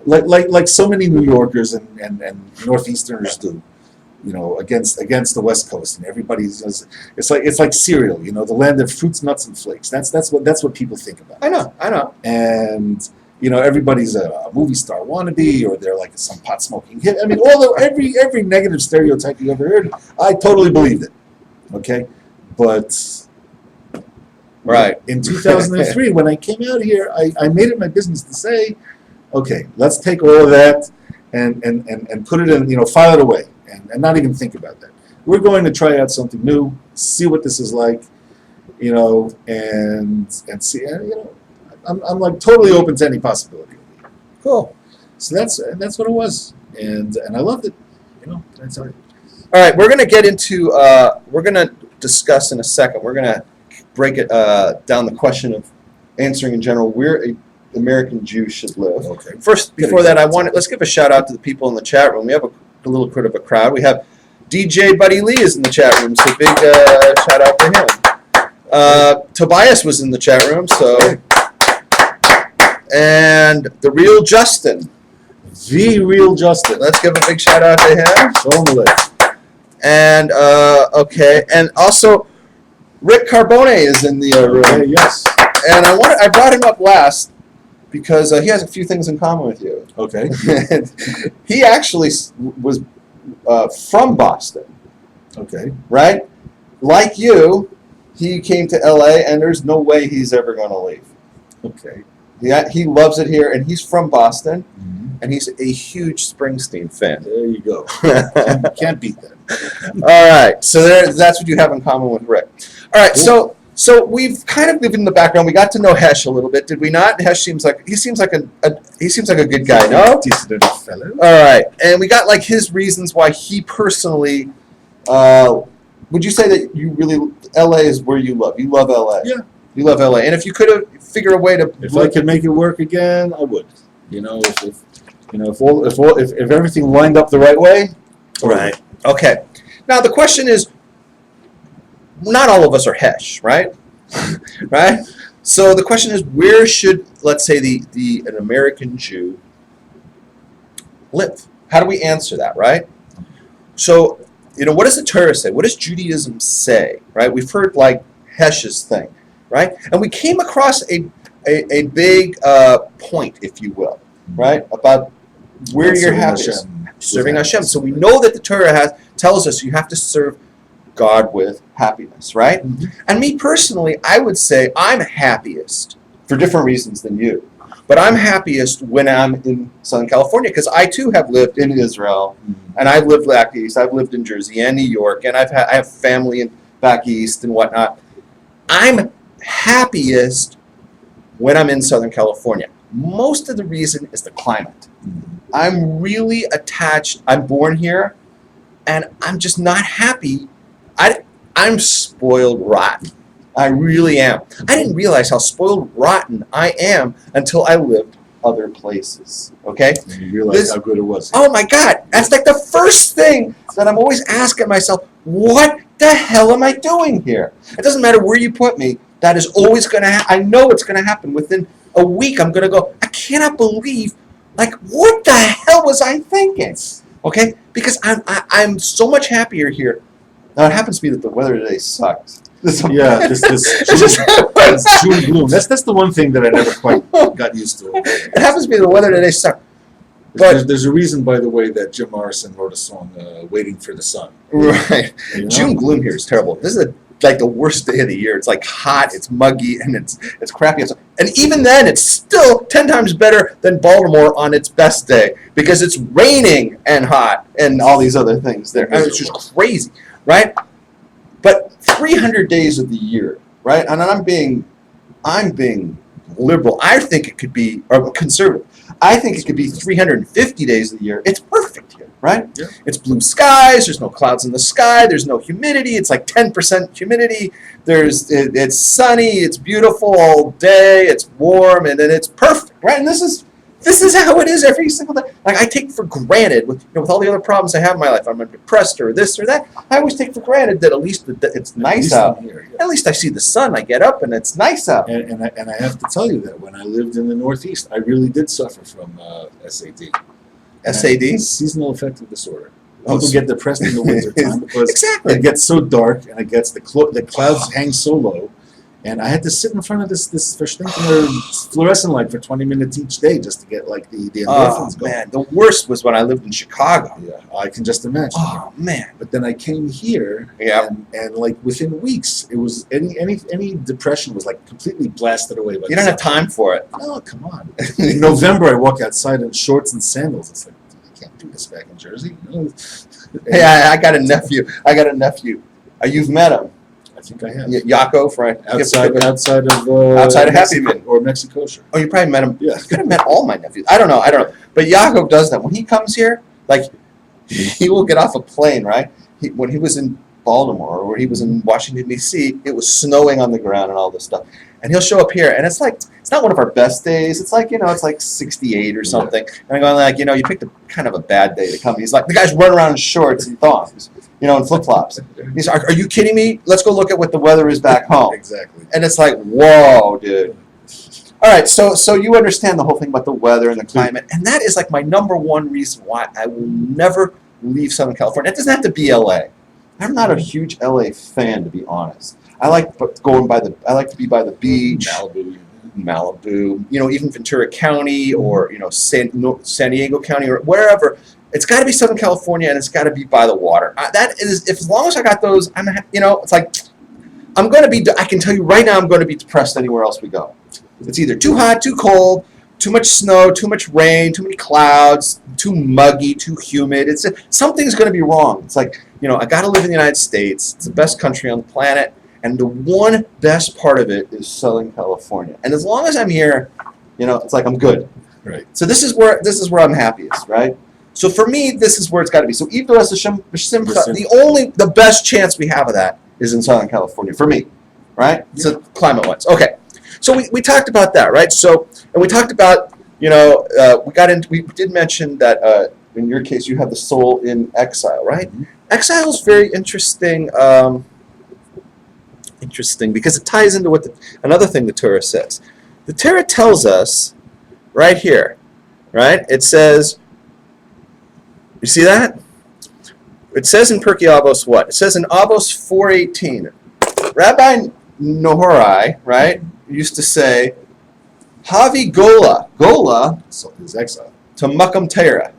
like so many New Yorkers and Northeasterners do, you know, against the West Coast, and everybody's it's like cereal, you know, the land of fruits, nuts, and flakes. That's what people think about. I know. And you know, everybody's a movie star wannabe, or they're like some pot smoking hit. I mean, every negative stereotype you ever heard, I totally believed it. Okay, but right in 2003, when I came out here, I made it my business to say, okay, let's take all of that and put it in, you know, file it away, and not even think about that. We're going to try out something new, see what this is like, you know, and see, you know. I'm like totally open to any possibility. Cool. So that's what it was, and I loved it. You know, that's all right. All right, we're gonna get into we're gonna discuss in a second. We're gonna break it down the question of answering in general where a American Jew should live. Okay. First, before that, let's give a shout out to the people in the chat room. We have a little bit of a crowd. We have DJ Buddy Lee is in the chat room, so big shout out to him. Tobias was in the chat room, so. And the real Justin. The real Justin. Let's give a big shout out to him. Show him the list. And okay, and also Rick Carbone is in the room. Okay, yes. And I brought him up last because he has a few things in common with you. Okay. He actually was from Boston. Okay. Right? Like you, he came to LA, and there's no way he's ever going to leave. Okay. Yeah, he loves it here, and he's from Boston, Mm-hmm. and he's a huge Springsteen fan. There you go. Can't beat that. All right, so that's what you have in common with Rick. All right, Cool. so we've kind of lived in the background. We got to know Hesh a little bit, did we not? Hesh seems like a good guy, no? Decent enough fellow. All right, and we got like his reasons why he personally. Would you say that you really LA is where you love? You love LA. Yeah. You love LA, and if you could figure a way to, If I could make it work again, I would. You know, if everything lined up the right way. Right. Okay. Now the question is, not all of us are Hesh, right? Right. So the question is, where should, let's say, an American Jew live? How do we answer that, right? So, you know, what does the Torah say? What does Judaism say? Right. We've heard like Hesh's thing, right? And we came across a big point, if you will, right, about where you're happiest. Serving Hashem. So we know that the Torah tells us you have to serve God with happiness, right? Mm-hmm. And me personally, I would say I'm happiest for different reasons than you. But I'm happiest when I'm in Southern California because I too have lived in Israel, and I've lived back east. I've lived in Jersey and New York, and I have family back east and whatnot. I'm happiest when I'm in Southern California. Most of the reason is the climate. I'm really attached. I'm born here, and I'm just not happy. I'm spoiled rotten. I really am. I didn't realize how spoiled rotten I am until I lived other places. Okay? And you realize how good it was. Oh my God. That's like the first thing that I'm always asking myself, what the hell am I doing here? It doesn't matter where you put me. That is always going to happen. I know it's going to happen. Within a week, I'm going to go, I cannot believe, like, what the hell was I thinking? Okay? Because I'm so much happier here. Now, it happens to be that the weather today sucks. Yeah, this June gloom. That's the one thing that I never quite got used to. It happens to be the weather today sucks. There's a reason, by the way, that Jim Morrison wrote a song, "Waiting for the Sun." Right. You know? June gloom here is terrible. This is like the worst day of the year. It's like hot, it's muggy, and it's crappy. And even then, it's still 10 times better than Baltimore on its best day because it's raining and hot and all these other things there. I mean, it's just crazy, right? But 300 days of the year, right? And I'm being liberal. I think it could be, or conservative. I think it could be 350 days of the year. It's perfect here, right? Yeah. It's blue skies. There's no clouds in the sky. There's no humidity. It's like 10% humidity. It's sunny. It's beautiful all day. It's warm, and then it's perfect, right? And this is how it is every single day. Like I take for granted with all the other problems I have in my life. I'm depressed or this or that. I always take for granted that at least it's nice out. Here, yeah. At least I see the sun. I get up and it's nice out. And I have to tell you that when I lived in the Northeast, I really did suffer from SAD. SAD? Seasonal affective disorder. Oh, People get depressed in the winter time because Exactly. it gets so dark and the clouds hang so low. And I had to sit in front of this Verstinkender fluorescent light for 20 minutes each day just to get like the endorphins going. Man, the worst was when I lived in Chicago. Yeah, I can just imagine. Oh man. But then I came here, Yeah. and like within weeks, it was any depression was like completely blasted away. By You don't have time for it. No, come on. In November, I walk outside in shorts and sandals. It's like, I can't do this back in Jersey. No. Hey, I got a nephew. You've met him. I think I have. Yaakov, right? Outside of Outside of Happy Mexico, or Mexico. Oh, you probably met him. Yeah. You could have met all my nephews. I don't know. But Yaakov does that. When he comes here, like, he will get off a plane, right? When he was in Baltimore or he was in Washington, D.C., it was snowing on the ground and all this stuff. And he'll show up here, and it's like, it's not one of our best days. It's like, it's like 68 or something. Yeah. And I'm going like, you picked a kind of a bad day to come. He's like, the guy's running around in shorts and thongs, and flip-flops. He's like, are you kidding me? Let's go look at what the weather is back home. Exactly. And it's like, whoa, dude. All right, so you understand the whole thing about the weather and the climate, and that is like my number one reason why I will never leave Southern California. It doesn't have to be L.A. I'm not a huge L.A. fan, to be honest. I like to be by the beach, Malibu, even Ventura County or San Diego County or wherever. It's got to be Southern California, and it's got to be by the water. As long as I got those, it's like I'm going to be. I can tell you right now, I'm going to be depressed anywhere else we go. It's either too hot, too cold, too much snow, too much rain, too many clouds, too muggy, too humid. Something's going to be wrong. It's like I got to live in the United States. It's the best country on the planet. And the one best part of it is Southern California. And as long as I'm here, it's like I'm good. Right. So this is where I'm happiest, right? So for me, this is where it's got to be. So even the best chance we have of that is in Southern California for me, right? Yeah. So climate-wise, okay. So we talked about that, right? So and we talked about we did mention that in your case you have the soul in exile, right? Mm-hmm. Exile is very interesting. Interesting because it ties into another thing the Torah says. The Torah tells us right here, right? It says, you see that? It says in Pirkei Avos what? It says in Avos 4:18. Rabbi Nohorai, right, used to say, Havi Gola. Gola is exile. To Makam Torah.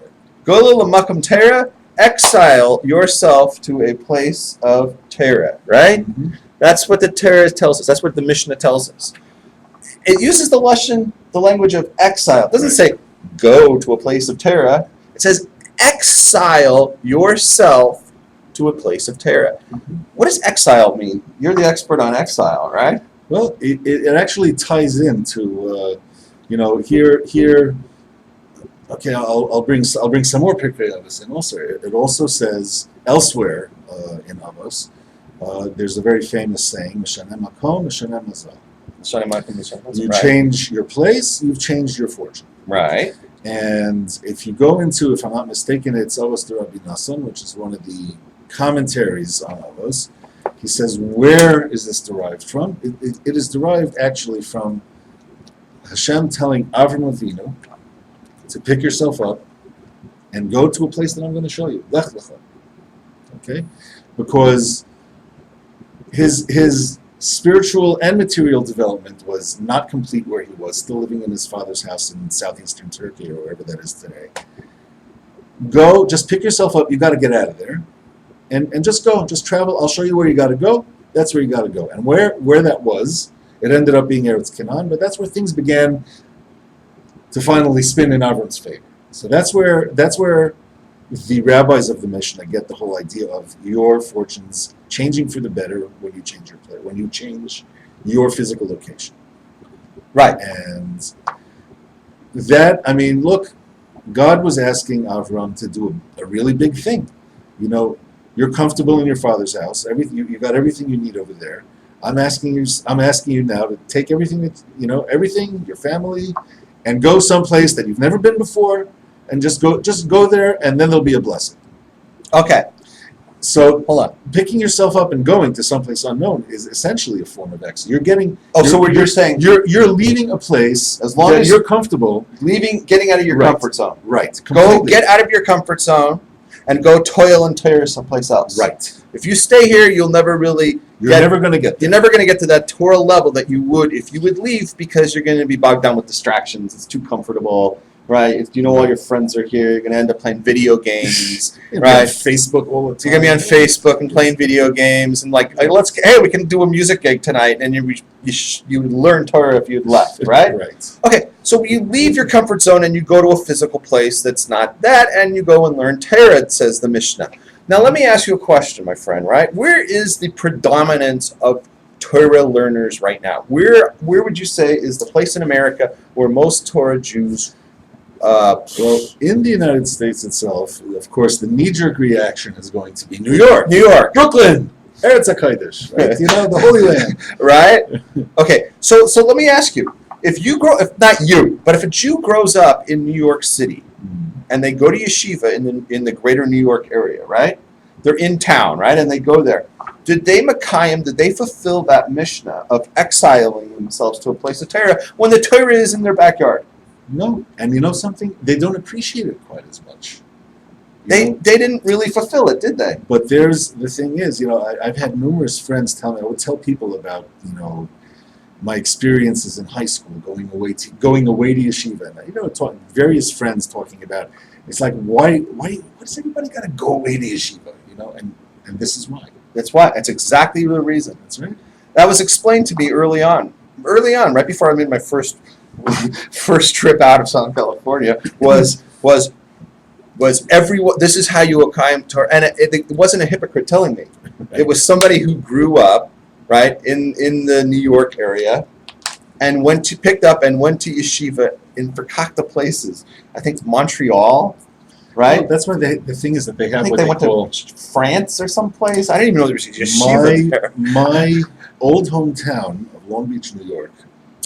Gola l'Makam Torah. Exile yourself to a place of Torah, right? Mm-hmm. That's what the Torah tells us. That's what the Mishnah tells us. It uses the language of exile. It doesn't say go to a place of Torah. It says exile yourself to a place of Torah. Mm-hmm. What does exile mean? You're the expert on exile, right? Well, it actually ties into here. Okay, I'll bring some more Pirkei Avos in also. It also says elsewhere in Avos. There's a very famous saying, Mishanem Makom, Mishanem Mazal. You change your place, you've changed your fortune. Right. And if you go into, if I'm not mistaken, it's Avos de Rabbi Nassan, which is one of the commentaries on Avos. He says, where is this derived from? It is derived actually from Hashem telling Avram Avinu to pick yourself up and go to a place that I'm going to show you. Lech lecha. Okay? Because his spiritual and material development was not complete where he was, still living in his father's house in southeastern Turkey or wherever that is today. Go, just pick yourself up. You got to get out of there, and just go, just travel. I'll show you where you got to go. That's where you got to go. And where that was, it ended up being Eretz Canaan, but that's where things began to finally spin in Avram's favor. So that's where the rabbis of the Mishnah get the whole idea of your fortunes changing for the better when you change your place, when you change your physical location. Right. And that, I mean, look, God was asking Avram to do a really big thing. You know, you're comfortable in your father's house. You got everything you need over there. I'm asking you now to take everything that, everything, your family, and go someplace that you've never been before, and just go there, and then there'll be a blessing. Okay. So hold on. Picking yourself up and going to someplace unknown is essentially a form of exile. So what you're saying, you're leaving a place as long as you're comfortable, getting out of your comfort zone. Right. Completely. Go get out of your comfort zone and go toil and tear someplace else. Right. If you stay here, you'll never really. You're never going to get there. You're never going to get to that toil level that you would if you would leave, because you're going to be bogged down with distractions. It's too comfortable. Right, if all your friends are here, you're gonna end up playing video games. Right, Facebook all the time. You're gonna be on Facebook and playing video games, and we can do a music gig tonight, and you would learn Torah if you'd left. Right. Right. Okay, so you leave your comfort zone and you go to a physical place that's not that, and you go and learn Torah, says the Mishnah. Now let me ask you a question, my friend. Right, where is the predominance of Torah learners right now? Where would you say is the place in America where most Torah Jews? Well, in the United States itself, of course, the knee-jerk reaction is going to be New York, Brooklyn, Eretz HaKodesh, right? The Holy Land, right? Okay, so let me ask you: if not you, but if a Jew grows up in New York City, and they go to yeshiva in the greater New York area, right? They're in town, right? And they go there. Did they fulfill that Mishnah of exiling themselves to a place of Torah when the Torah is in their backyard? No, and you know something? They don't appreciate it quite as much. They didn't really fulfill it, did they? But the thing is, I've had numerous friends tell me. I would tell people about, my experiences in high school, going away to yeshiva, and various friends talking about. It's like, why does everybody got to go away to yeshiva? And this is why. That's why. That's exactly the reason. That's right. That was explained to me early on, right before I made my first trip out of Southern California, was everyone. This is how you Akayim Torah, and it wasn't a hypocrite telling me. Right. It was somebody who grew up right in the New York area, and picked up and went to yeshiva in verkakta places. I think Montreal, right? Well, that's why the thing is that they have I think what they they went call to France or someplace. I didn't even know there was yeshiva there. My old hometown of Long Beach, New York,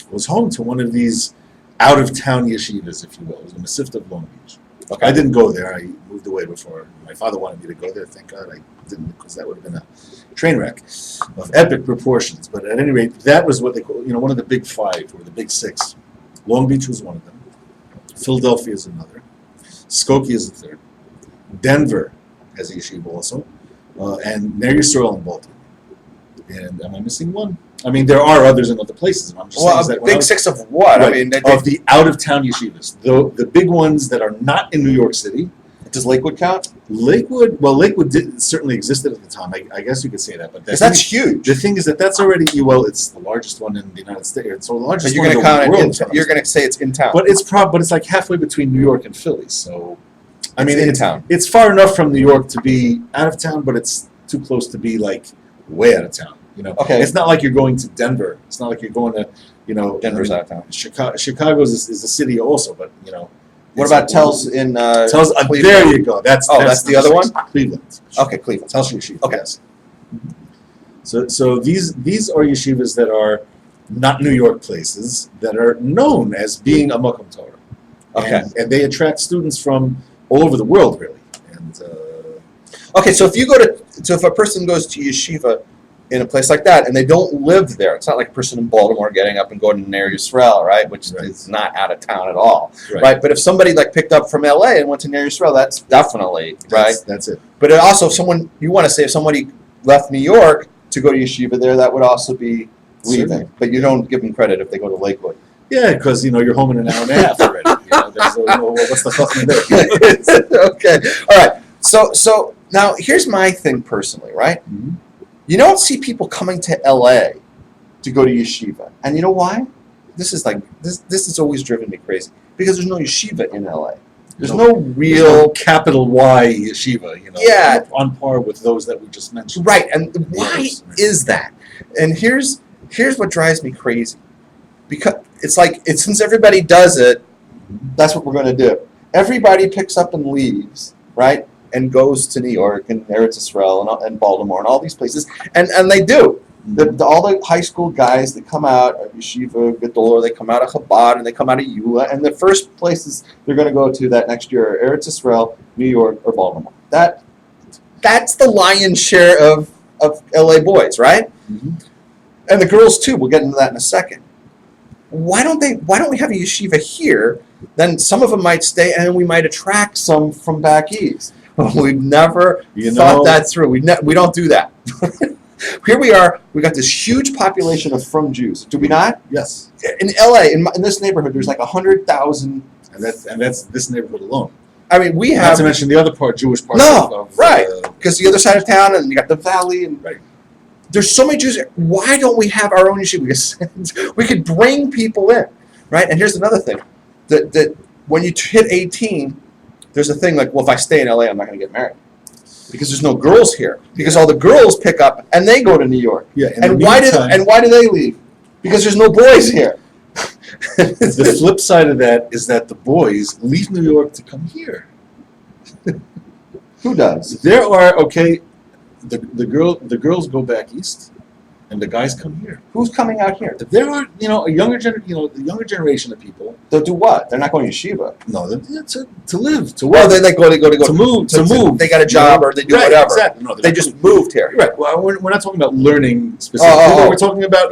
was home to one of these out-of-town yeshivas, if you will. It was the Masifta of Long Beach. Okay. I didn't go there. I moved away before. My father wanted me to go there. Thank God I didn't, because that would have been a train wreck of epic proportions. But at any rate, that was what they call, one of the big five, or the big six. Long Beach was one of them. Philadelphia is another. Skokie is a third. Denver has a yeshiva also. And Ner Yisrael in Baltimore. And am I missing one? I mean, there are others in other places. I'm just saying that big six of what? Right, I mean, of the out-of-town yeshivas, the big ones that are not in New York City. Does Lakewood count? Lakewood certainly existed at the time. I guess you could say that, but that's huge. The thing is that's already it's the largest one in the United States. It's the largest. But you're going to count it. You're going to say it's in town. But it's like halfway between New York and Philly. So, I mean, in town. It's far enough from New York to be out of town, but it's too close to be like way out of town. Okay. It's not like you're going to Denver. It's not like you're going to, Denver's out of town. Chicago is a city also, but What about Tells in Tells? Cleveland? There you go. That's the other one. Cleveland. Okay, Cleveland. Tells Yeshiva. Okay. Yes. So these are yeshivas that are not New York places that are known as being a Makom Torah. Okay. And they attract students from all over the world, really. And okay, so if a person goes to yeshiva in a place like that, and they don't live there, it's not like a person in Baltimore getting up and going to Ner Yisrael, right? Which is not out of town at all, right? But if somebody picked up from LA and went to Ner Yisrael, that's definitely right. That's it. But also, if somebody left New York to go to yeshiva there, that would also be leaving. Certainly. But you don't give them credit if they go to Lakewood. Yeah, because you're home in an hour and a half already. What's the chachma there? Okay. All right. So now here's my thing personally, right? Mhm. You don't see people coming to LA to go to yeshiva. And you know why? This has always driven me crazy. Because there's no yeshiva in LA. There's no real capital Y yeshiva, Yeah. on par with those that we just mentioned. right. And why Yes. is that? And here's what drives me crazy. Because it's since everybody does it, that's what we're going to do. Everybody picks up and leaves, right? And goes to New York and Eretz Israel and Baltimore and all these places. And they do. All the high school guys that come out of Yeshiva, Gedor, they come out of Chabad, and they come out of Yula, and the first places they're going to go to that next year are Eretz Israel, New York, or Baltimore. That's the lion's share of LA boys, right? Mhm. And the girls too. We'll get into that in a second. Why don't we have a yeshiva here? Then some of them might stay, and we might attract some from back east. We've never thought that through. We don't do that. Here we are. We got this huge population of from Jews. Do we not? Yes. In LA, in this neighborhood, there's like 100,000. And that's this neighborhood alone. I mean, we Not have to mention the other part, Jewish part. right, because the other side of town, and you got the valley, and Right. there's so many Jews. Why don't we have our own yeshiva? We could bring people in, right? And here's another thing: that when you hit 18, there's a thing like, well, if I stay in LA, I'm not going to get married because there's no girls here. Because all the girls pick up and they go to New York. Yeah. And why do they leave? Because there's no boys here. The flip side of that is that the boys leave New York to come here. Who does? There are the girls go back east, and the guys come here. Who's coming out here? There are the younger generation of people. They'll do what? They're not going to yeshiva. No, to live, to work, Well, then they go to move. They got a job or they do Right, whatever. Exactly. No, They just moved here. right. Well, we're not talking about learning specifically. Oh. We're talking about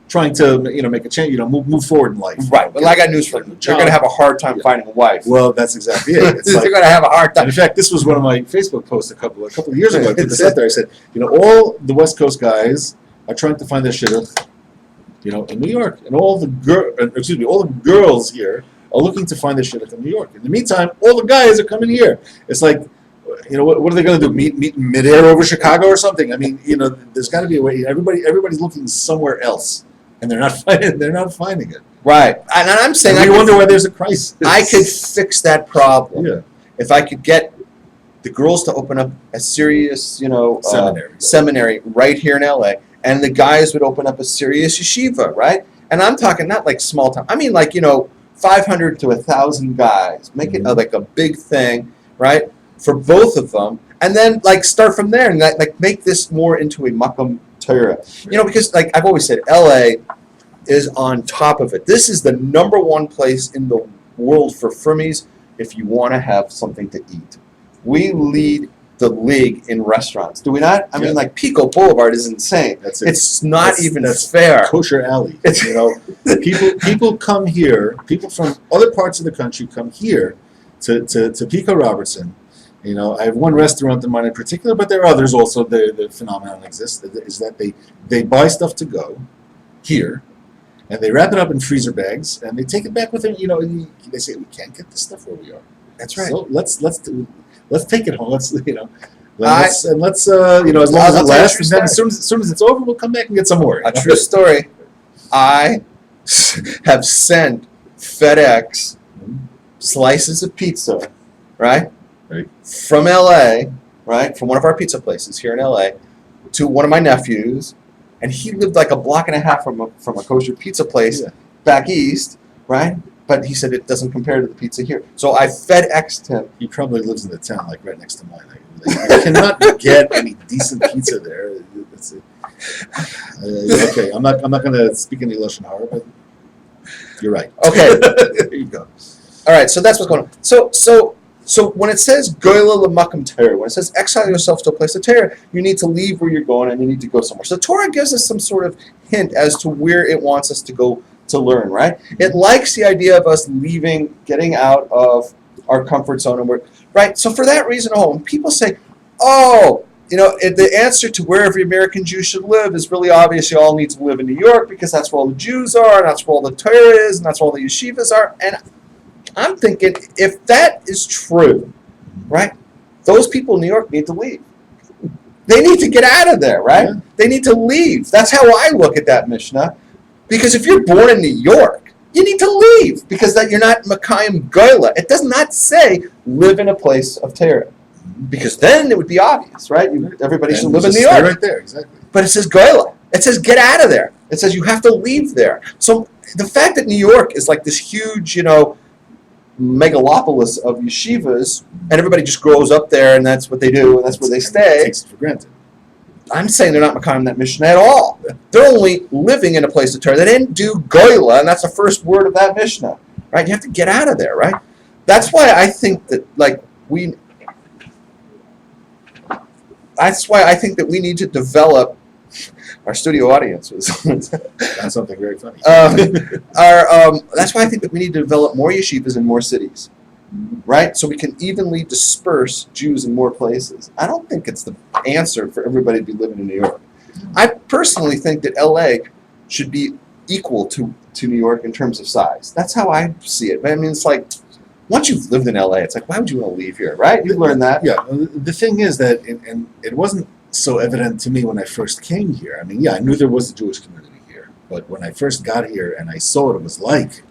trying to make a change. Move forward in life. Right. But I got news for them. They're going to have a hard time finding a wife. Well, that's exactly it. It's They're like, going to have a hard time. and in fact, this was one of my Facebook posts a couple of years ago. I put this out there. I said, all the West Coast guys are trying to find their shidduch, in New York, and all the girls here are looking to find their shidduch in New York. In the meantime, all the guys are coming here. It's like, what are they going to do? Meet midair over Chicago or something? I mean, there's got to be a way. Everybody's looking somewhere else, and they're not finding it. Right. And I'm saying And we wonder why there's a crisis. I could fix that problem Yeah. if I could get the girls to open up a serious, seminary right here in LA, and the guys would open up a serious yeshiva, right? And I'm talking not like small town. I mean like 500 to 1,000 guys. Make it like a big thing, right? For both of them, and then start from there and make this more into a makam Torah. Because I've always said, LA is on top of it. This is the number one place in the world for Frimmies if you want to have something to eat. We lead the league in restaurants, do we not? I mean, Pico Boulevard is insane. That's it. It's not even that's fair. Kosher alley. People come here. People from other parts of the country come here to Pico Robertson. I have one restaurant in mind in particular, but there are others also. The phenomenon exists is that they buy stuff to go here, and they wrap it up in freezer bags, and they take it back with them. They say we can't get this stuff where we are. That's right. So let's take it home. Let's as long I'll as it tell you a lasts, true and then as soon as it's over, we'll come back and get some more. A true story. I have sent FedEx slices of pizza, right? Right. From LA, right? From one of our pizza places here in LA to one of my nephews, and he lived like a block and a half from a kosher pizza place back east, right? But he said it doesn't compare to the pizza here. So I FedExed him. He probably lives in the town right next to mine. I cannot get any decent pizza there. Okay, I'm not going to speak any Lashon Hara, but you're right. Okay. There you go. All right, so that's what's going on. So when it says Goyla L'Makam Torah, when it says exile yourself to a place of Torah, you need to leave where you're going and you need to go somewhere. So Torah gives us some sort of hint as to where it wants us to go to learn, right? It likes the idea of us leaving, getting out of our comfort zone, and right? So for that reason alone, people say, oh, the answer to where every American Jew should live is really obvious. You all need to live in New York because that's where all the Jews are, and that's where all the Torah is, and that's where all the yeshivas are. And I'm thinking, if that is true, right, those people in New York need to leave. They need to get out of there, right? Yeah. They need to leave. That's how I look at that Mishnah. Because if you're born in New York, you need to leave because that you're not Makayim Goyla. It does not say live in a place of Torah. Because then it would be obvious, right? Everybody should live in New York. Right there, exactly. But it says Goyla. It says get out of there. It says you have to leave there. So the fact that New York is like this huge, megalopolis of yeshivas, and everybody just grows up there, and that's what they do, and that's where they stay. Takes it for granted. I'm saying they're not Makayim that Mishnah at all. They're only living in a place of Torah. They didn't do Goyla, and that's the first word of that Mishnah, right? You have to get out of there, right? That's why I think that, That's why I think that we need to develop our studio audiences. That's something very funny. That's why I think that we need to develop more yeshivas in more cities, right? So we can evenly disperse Jews in more places. I don't think it's the answer for everybody to be living in New York. I personally think that LA should be equal to New York in terms of size. That's how I see it. I mean, it's like, once you've lived in LA, it's like, why would you want to leave here, right? You've learned that. Yeah. The thing is that, and it wasn't so evident to me when I first came here. I mean, I knew there was a Jewish community here, but when I first got here and I saw what it was like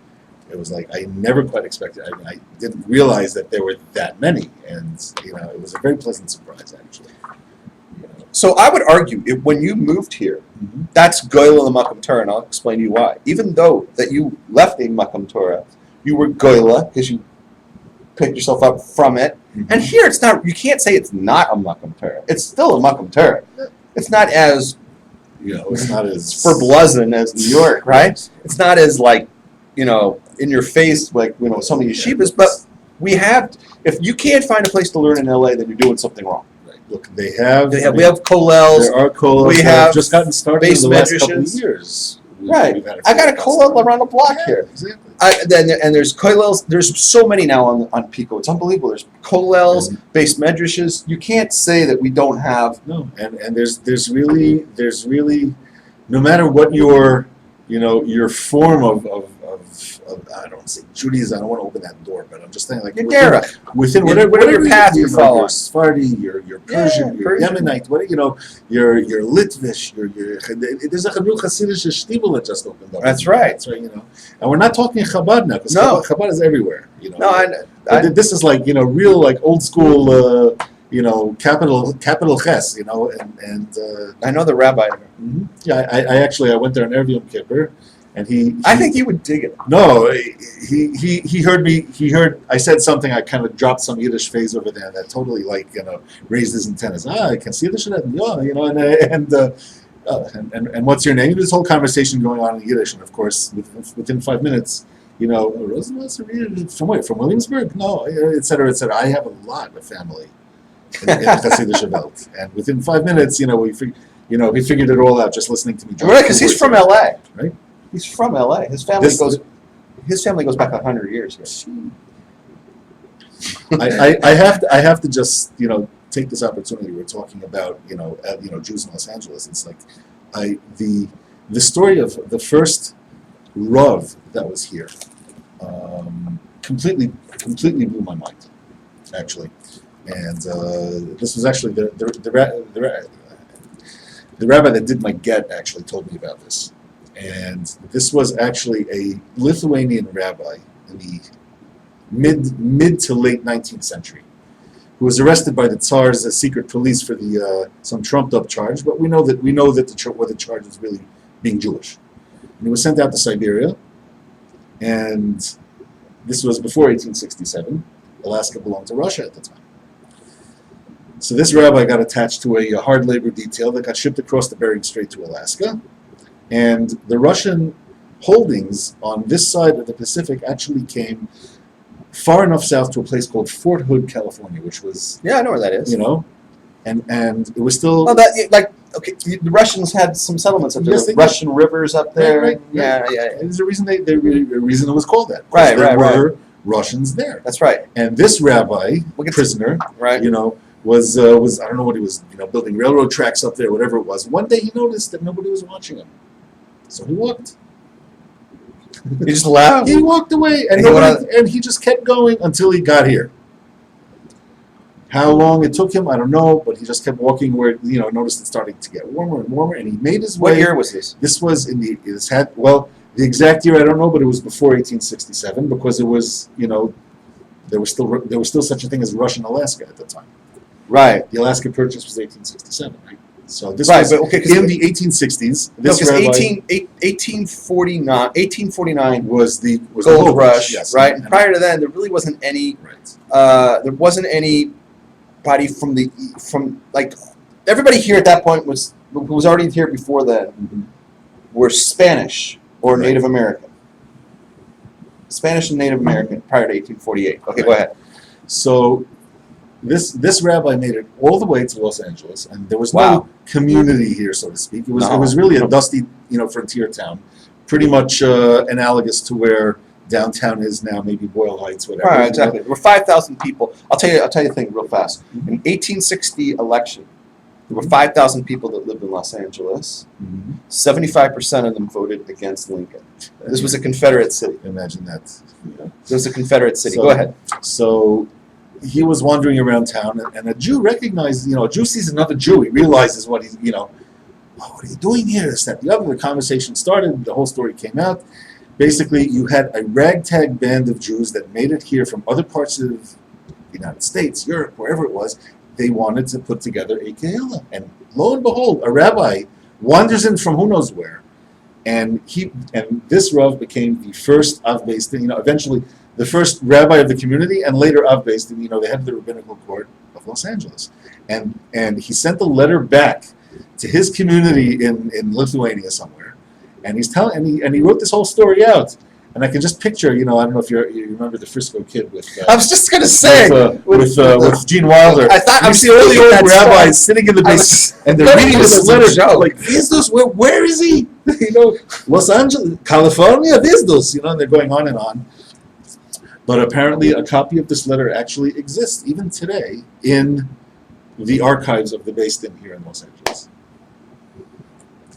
I never quite expected. I didn't realize that there were that many, and it was a very pleasant surprise, actually. So I would argue, when you moved here, that's Goyla L'Makam Torah, and I'll explain to you why. Even though that you left the Makam Torah, you were Goyla because you picked yourself up from it. And here it's not, you can't say it's not a Makam Torah. It's still a Makam Torah. It's not as, it's not as verbluzzen as New York, right? It's not as in your face like, some of yeshivas, but we have, if you can't find a place to learn in LA, then you're doing something wrong. Right. Look, we have kollels. There are kollels. We have just gotten started in the last couple of years. Right. I got a kollel around the block here. Exactly. And there's kollels. There's so many now on Pico. It's unbelievable. There's kollels, base medrashes. You can't say that we don't have. No, and there's really no matter what your form of I don't say Judaism. I don't want to open that door, but I'm just saying within whatever your path you follow. Your Sephardi, your Persian, your Yemenite, your Litvish, there's a real Hasidic shtibel that just opened up. That's right. And we're not talking Chabad now, because Chabad is everywhere. This is real old school. Capital Ches, and I know the rabbi. Mm-hmm. Yeah, I went there on Erev Yom Kippur, and I think he would dig it. No, he heard me. He heard I said something. I kind of dropped some Yiddish phrase over there that totally raised his antennas. I can see Yiddish, and what's your name? This whole conversation going on in Yiddish, and of course, within 5 minutes, Rosenwasser from where? From Williamsburg? No, et cetera, et cetera. I have a lot of family in the Hasidic Welt, and within 5 minutes, we figured it all out just listening to me. Right, because he's from LA, right? He's from LA. His family goes back 100 years here. I have to just take this opportunity. We're talking about Jews in Los Angeles. It's like the story of the first Rav that was here completely blew my mind, actually. And this was actually the rabbi that did my get actually told me about this. And this was actually a Lithuanian rabbi in the mid to late 19th century, who was arrested by the Tsar's secret police for some trumped-up charge. But we know that the charge was really being Jewish. And he was sent out to Siberia, and this was before 1867. Alaska belonged to Russia at the time. So this rabbi got attached to a hard labor detail that got shipped across the Bering Strait to Alaska. And the Russian holdings on this side of the Pacific actually came far enough south to a place called Fort Hood, California, which was... Yeah, I know where that is. And it was still... Oh, the Russians had some settlements up there. Yes, Russian rivers up there. Right. Yeah. There's a reason a reason it was called that. Right. There were Russians there. That's right. And this rabbi, prisoner, right, was I don't know what he was, building railroad tracks up there, whatever it was. One day he noticed that nobody was watching him, so he walked. He just left. He walked away, and he just kept going until he got here. How long it took him, I don't know, but he just kept walking where, noticed it starting to get warmer and warmer, and he made his way. What year was this? This was the exact year I don't know, but it was before 1867 because it was, there was still such a thing as Russian Alaska at the time. Right. The Alaska Purchase was 1867, right? So this was in the 1860s. Because 1849 was the gold rush, yes, right? And prior to that, there really wasn't any. Right. There wasn't anybody from everybody here at that point who was already here before then were Spanish or Native American. Spanish and Native American prior to 1848. Okay, go ahead. So this rabbi made it all the way to Los Angeles, and there was no community here, so to speak. It was really a dusty, frontier town, pretty much analogous to where downtown is now, maybe Boyle Heights, whatever. Right, exactly. There were 5,000 people. I'll tell you a thing real fast. In 1860 election, there were 5,000 people that lived in Los Angeles. 75% of them voted against Lincoln. This was a Confederate city. Imagine that. This was a Confederate city. Go ahead. So he was wandering around town, and a Jew recognizes, a Jew sees another Jew. He realizes what he's, what are you doing here? This, that, the other. The conversation started. The whole story came out. Basically, you had a ragtag band of Jews that made it here from other parts of the United States, Europe, wherever it was. They wanted to put together a kehillah. And lo and behold, a rabbi wanders in from who knows where. And this Rav became the first Av Beis Din, eventually the first rabbi of the community, and later Av Beis Din, the head of the rabbinical court of Los Angeles. And he sent a letter back to his community in Lithuania somewhere. And he's and he wrote this whole story out. And I can just picture, I don't know if you remember the Frisco Kid with. I was just gonna say with Gene Wilder. I thought you see all the old rabbis sitting in the basement, and they're reading this letter. Like, Visdos, where is he? Los Angeles, California, Visdos. And they're going on and on. But apparently, a copy of this letter actually exists even today in the archives of the Beis Din here in Los Angeles.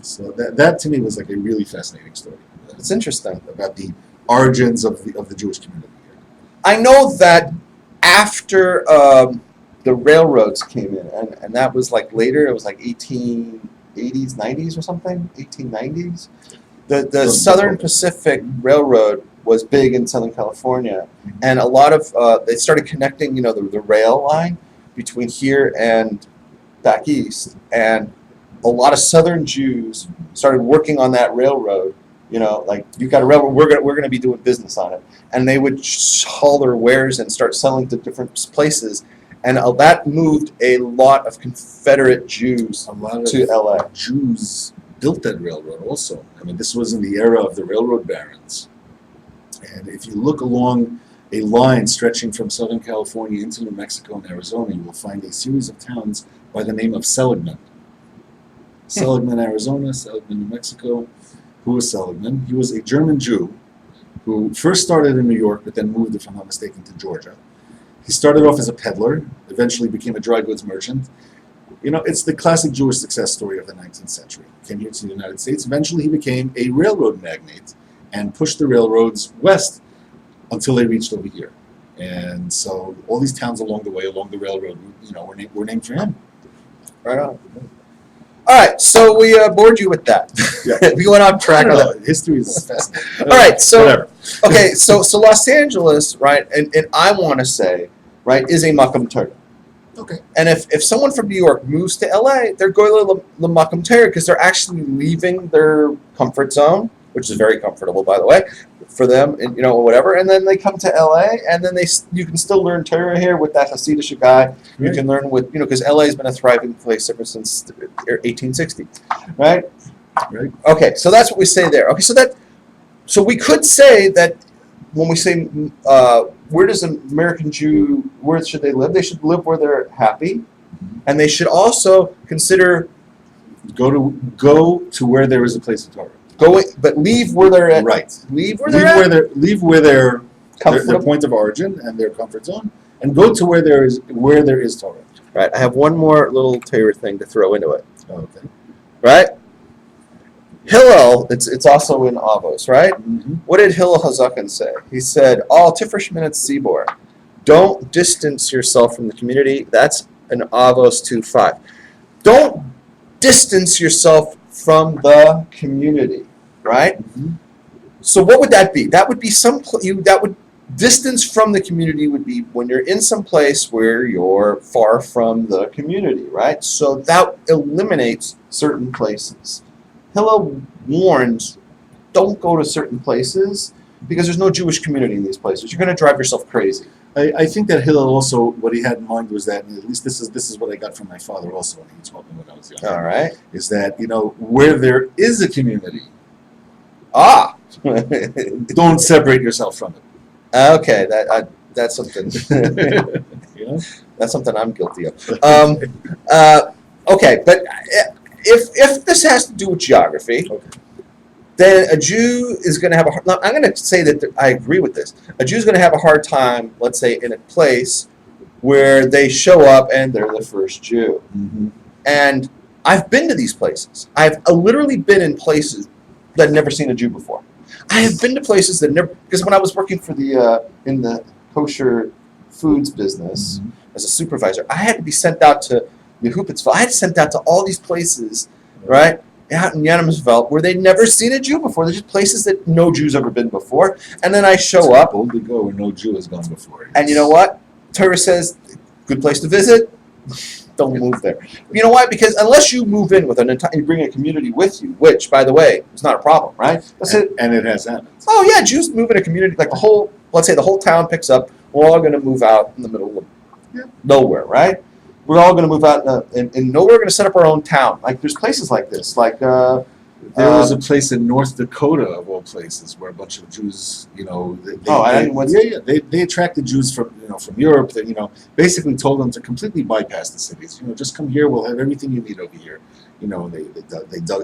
So that to me was like a really fascinating story. It's interesting about the origins of the Jewish community here. I know that after the railroads came in, and that was later. It was 1880s, 90s or something, 1890s. The Southern Pacific Railroad was big in Southern California, and a lot of they started connecting, the rail line between here and back east, and a lot of Southern Jews started working on that railroad. You've got a railroad, we're gonna be doing business on it, and they would haul their wares and start selling to different places, and that moved a lot of Confederate Jews to LA. Jews built that railroad also. I mean, this was in the era of the railroad barons, and if you look along a line stretching from Southern California into New Mexico and Arizona, you will find a series of towns by the name of Seligman. Seligman, Arizona, Seligman, New Mexico. Who was Seligman? He was a German Jew who first started in New York, but then moved, if I'm not mistaken, to Georgia. He started off as a peddler, eventually became a dry goods merchant. It's the classic Jewish success story of the 19th century. Came here to the United States. Eventually, he became a railroad magnate and pushed the railroads west until they reached over here. And so all these towns along the way, along the railroad route, were named for him. Right on. All right, so we bored you with that. Yeah. We went off track on that. History is fascinating. All right, so whatever. Okay, so Los Angeles, right, and I want to say, right, is a Makam Torah. Okay. And if someone from New York moves to LA, they're going to the Makam Torah because they're actually leaving their comfort zone, which is very comfortable, by the way, for them, and whatever. And then they come to LA, and then you can still learn Torah here with that Hasidic guy. You can learn with because LA has been a thriving place ever since 1860, right? Right. Okay, so that's what we say there. Okay, so we could say that when we say where does an American Jew, where should they live? They should live where they're happy, and they should also consider go to where there is a place of Torah. But leave where they're at. Right. Leave where they're at. Leave where their point of origin and their comfort zone, and go to where there is Torah. Right. I have one more little Torah thing to throw into it. Okay. Right. Hillel, it's also in Avos, right? Mm-hmm. What did Hillel Hazakan say? He said, "All tifresh minat tzibor." Don't distance yourself from the community. That's an Avos 2:5. Don't distance yourself from the community, right? Mm-hmm. So what would that be? That would be distance from the community would be when you're in some place where you're far from the community, right? So that eliminates certain places. Hillel warns, don't go to certain places because there's no Jewish community in these places. You're going to drive yourself crazy. I think that Hillel also, what he had in mind was that, and at least this is what I got from my father also when he taught me when I was young. All right. Is that, where there is a community, don't separate yourself from it. Okay, that's something. That's something I'm guilty of. Okay, but if this has to do with geography, Okay. then a Jew is going to have I'm going to say that I agree with this. A Jew is going to have a hard time, let's say, in a place where they show up and they're the first Jew. Mm-hmm. And I've been to these places. I've literally been in places that I've never seen a Jew before. I have been to places that never, because when I was working for in the kosher foods business as a supervisor, I had to be sent out to Yehupitzville. I had sent out to all these places, right, out in Yanimsveld, where they'd never seen a Jew before. They're just places that no Jew's ever been before. And then I show up. Boldly go where no Jew has gone before. And you know what? Torah says, good place to visit. Don't move there. You know why? Because unless you move in with you bring a community with you, which, by the way, is not a problem, right? And it has happened. Oh yeah, Jews move in a community like let's say the whole town picks up. We're all going to move out in the middle of nowhere, right? We're all going to move out in nowhere. We're going to set up our own town. Like there's places like this, like there was a place in North Dakota, of all places, where a bunch of Jews, they attracted Jews from Europe. That basically told them to completely bypass the cities. Just come here. We'll have everything you need over here. They dug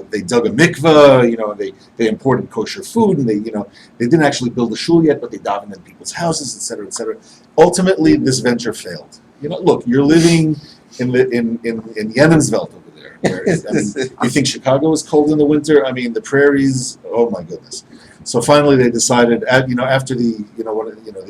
a mikveh. They imported kosher food, and they didn't actually build a shul yet, but they davened in people's houses, etc., etc. Ultimately, this venture failed. Look, you're living in Yemen'sveld over there. You think Chicago is cold in the winter? I mean, the prairies. Oh my goodness! So finally, they decided. After the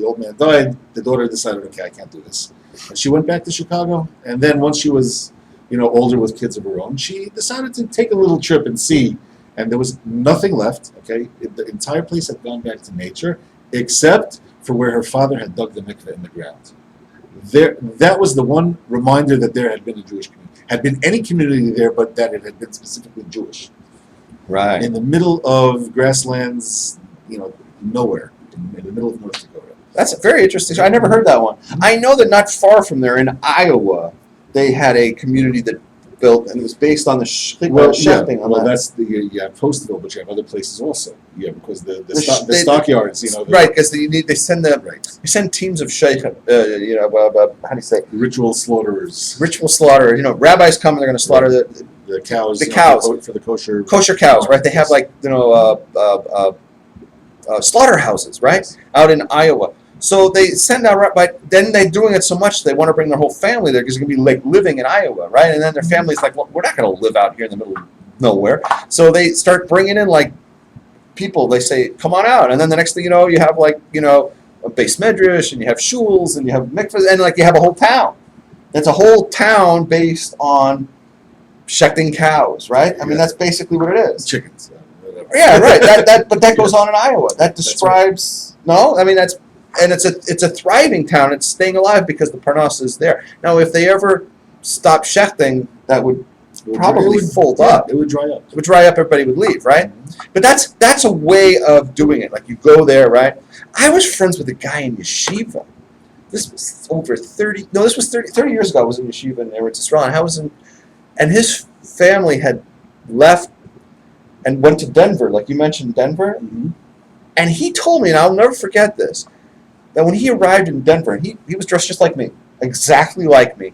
old man died, the daughter decided, okay, I can't do this. And she went back to Chicago, and then once she was older with kids of her own, she decided to take a little trip and see. And there was nothing left. Okay, the entire place had gone back to nature, except for where her father had dug the mikveh in the ground. That was the one reminder that there had been a Jewish community. Had been any community there, but that it had been specifically Jewish. Right. In the middle of grasslands, nowhere. In the middle of North Dakota. That's very interesting. I never heard that one. I know that not far from there in Iowa, they had a community that built, and it was based on the shechting. That's you have Postville, but you have other places also. Yeah, because the stockyards, right? Because they send teams of sheikhim. How do you say? Ritual slaughterers. Ritual slaughter. Rabbis come and they're going to slaughter the cows. The cows for the kosher cows, right? They have slaughterhouses, right, out in Iowa. So they send out, but then they're doing it so much they want to bring their whole family there because they're going to be like living in Iowa, right? And then their family's like, well, we're not going to live out here in the middle of nowhere. So they start bringing in like people. They say, come on out. And then the next thing you know, you have a base medrash and you have shuls and you have mikvahs and you have a whole town. It's a whole town based on shechting cows, right? I mean, that's basically what it is. Chickens. Whatever. Yeah, right. But that goes on in Iowa. That describes, no? I mean, it's a thriving town. It's staying alive because the parnas is there. Now, if they ever stop shechting, that would probably fold up. It would dry up. It would dry up. Everybody would leave, right? Mm-hmm. But that's a way of doing it. Like you go there, right? I was friends with a guy in yeshiva. This was over 30. No, this was 30 years ago. I was in yeshiva in Eretz Yisrael, and his family had left and went to Denver, like you mentioned, Denver. Mm-hmm. And he told me, and I'll never forget this, that when he arrived in Denver, and he was dressed just like me, exactly like me,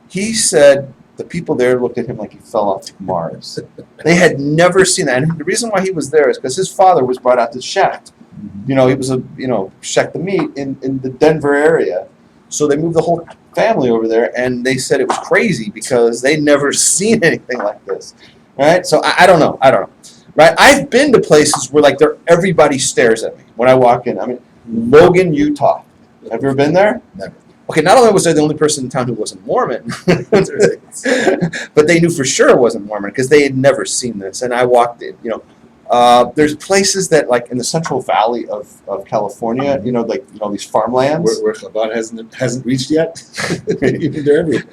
he said the people there looked at him like he fell off Mars. They had never seen that. And the reason why he was there is because his father was brought out to shecht. He was shecht the meat in the Denver area. So they moved the whole family over there, and they said it was crazy because they'd never seen anything like this, right? So I don't know, right? I've been to places where like everybody stares at me when I walk in. I mean, Logan, Utah. Have you ever been there? Never. Okay, not only was I the only person in town who wasn't Mormon, but they knew for sure it wasn't Mormon because they had never seen this. And I walked in, there's places that like in the Central Valley of California, these farmlands. Where Chabad hasn't reached yet. They're everywhere.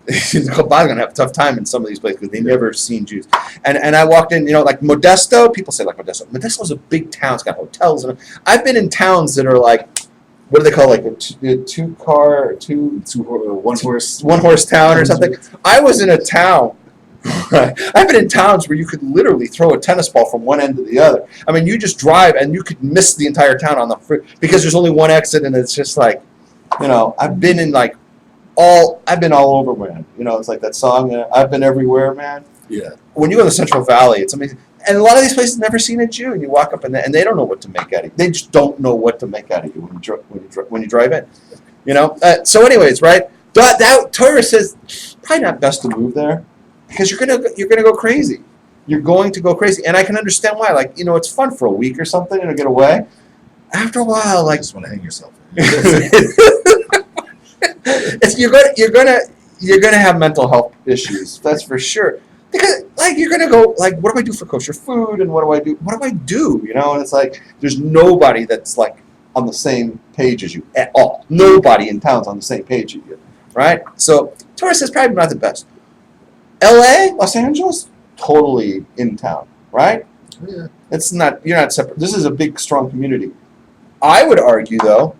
Chabad's gonna have a tough time in some of these places because they never seen Jews. And I walked in, like Modesto. People say like Modesto. Modesto's a big town. It's got hotels. And I've been in towns that are like, what do they call like a one horse town or something. I was in a town. I've been in towns where you could literally throw a tennis ball from one end to the other. I mean, you just drive and you could miss the entire town on the because there's only one exit, and it's just like, I've been all over, man. It's like that song, I've been everywhere, man. Yeah. When you go to the Central Valley, it's amazing. And a lot of these places never seen a Jew, and you walk up and they don't know what to make out of you. They just don't know what to make out of you when you drive in. So anyways, right? That Torah says probably not best to move there because you're gonna go crazy. You're going to go crazy, and I can understand why. Like it's fun for a week or something, and get away. After a while, like you just want to hang yourself. You're gonna have mental health issues. That's for sure. Because you're gonna go what do I do for kosher food, and what do I do? And it's like there's nobody that's like on the same page as you at all. Nobody in town's on the same page as you, right? So Torah says probably not the best. L.A., Los Angeles, totally in town, right? Yeah. You're not separate. This is a big, strong community. I would argue though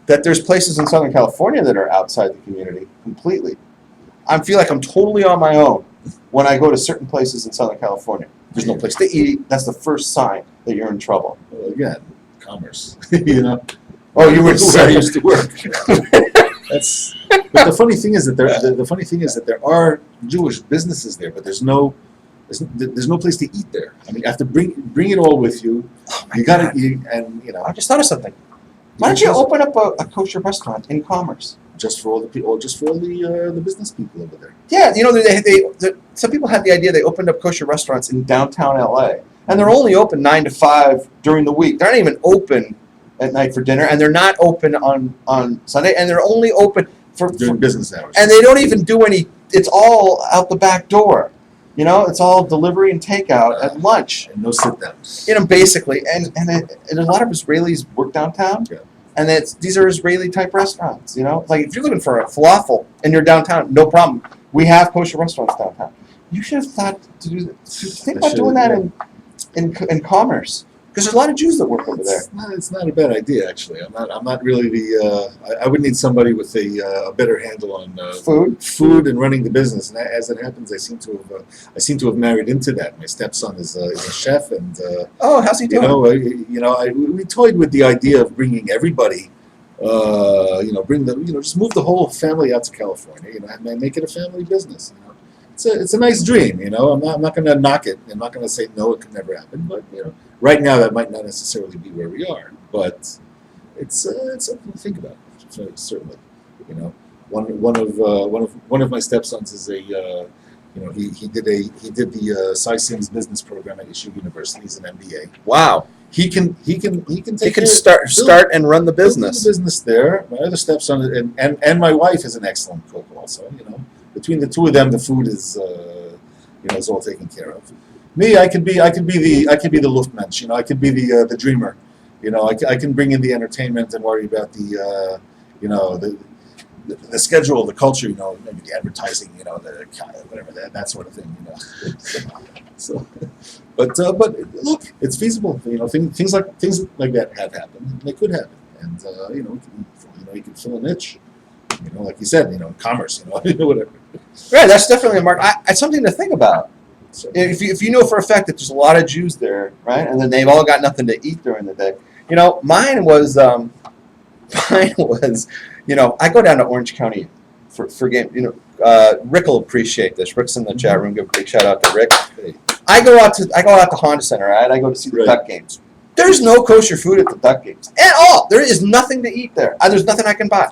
that there's places in Southern California that are outside the community completely. I feel like I'm totally on my own when I go to certain places in Southern California. There's no place to eat. That's the first sign that you're in trouble. Well, again, commerce. Oh, you were where I used to work. But the funny thing is that there are Jewish businesses there, but there's no place to eat there. I mean, you have to bring it all with you. You got to eat, and I just thought of something. Why don't you open up a kosher restaurant in Commerce? Just for all the people, just for all the business people over there. Yeah, some people had the idea they opened up kosher restaurants in downtown LA, and they're only open 9 to 5 during the week. They're not even open at night for dinner, and they're not open on Sunday, and they're only open during business hours. And they don't even do any. It's all out the back door. It's all delivery and takeout at lunch. And no sit downs. Basically, and a lot of Israelis work downtown. Yeah. And these are Israeli type restaurants, Like if you're looking for a falafel and you're downtown, no problem. We have kosher restaurants downtown. You should have thought to do that. Think about doing that in Commerce, because there's a lot of Jews that work over there. It's not a bad idea, actually. I'm not really I would need somebody with a better handle on food and running the business. And as it happens, I seem to have married into that. My stepson is a chef, and how's he doing? We toyed with the idea of bringing everybody. Just move the whole family out to California. And make it a family business. It's a nice dream. I'm not going to knock it. I'm not going to say no, it could never happen. But right now that might not necessarily be where we are. But it's something to think about. Certainly, one of my stepsons is he did the Cy Sims business program at Yeshiva University. He's an MBA. Wow. He can start and run the business. The business there. My other stepson and my wife is an excellent cook also. Between the two of them, the food is is all taken care of. Me, I could be the Luftmensch. I could be the dreamer. I can bring in the entertainment and worry about the schedule, the culture. Maybe the advertising. Whatever that sort of thing. So, but look, it's feasible. Things like that have happened. They could happen, and you can fill a niche. Like you said, commerce, whatever. Right, that's definitely a mark. It's something to think about. If you know for a fact that there's a lot of Jews there, right, and then they've all got nothing to eat during the day. Mine was, I go down to Orange County for game. Rick will appreciate this. Rick's in the chat room. Give a big shout out to Rick. I go out to Honda Center, right? I go to see the Duck games. There's no kosher food at the Duck games at all. There is nothing to eat there. There's nothing I can buy.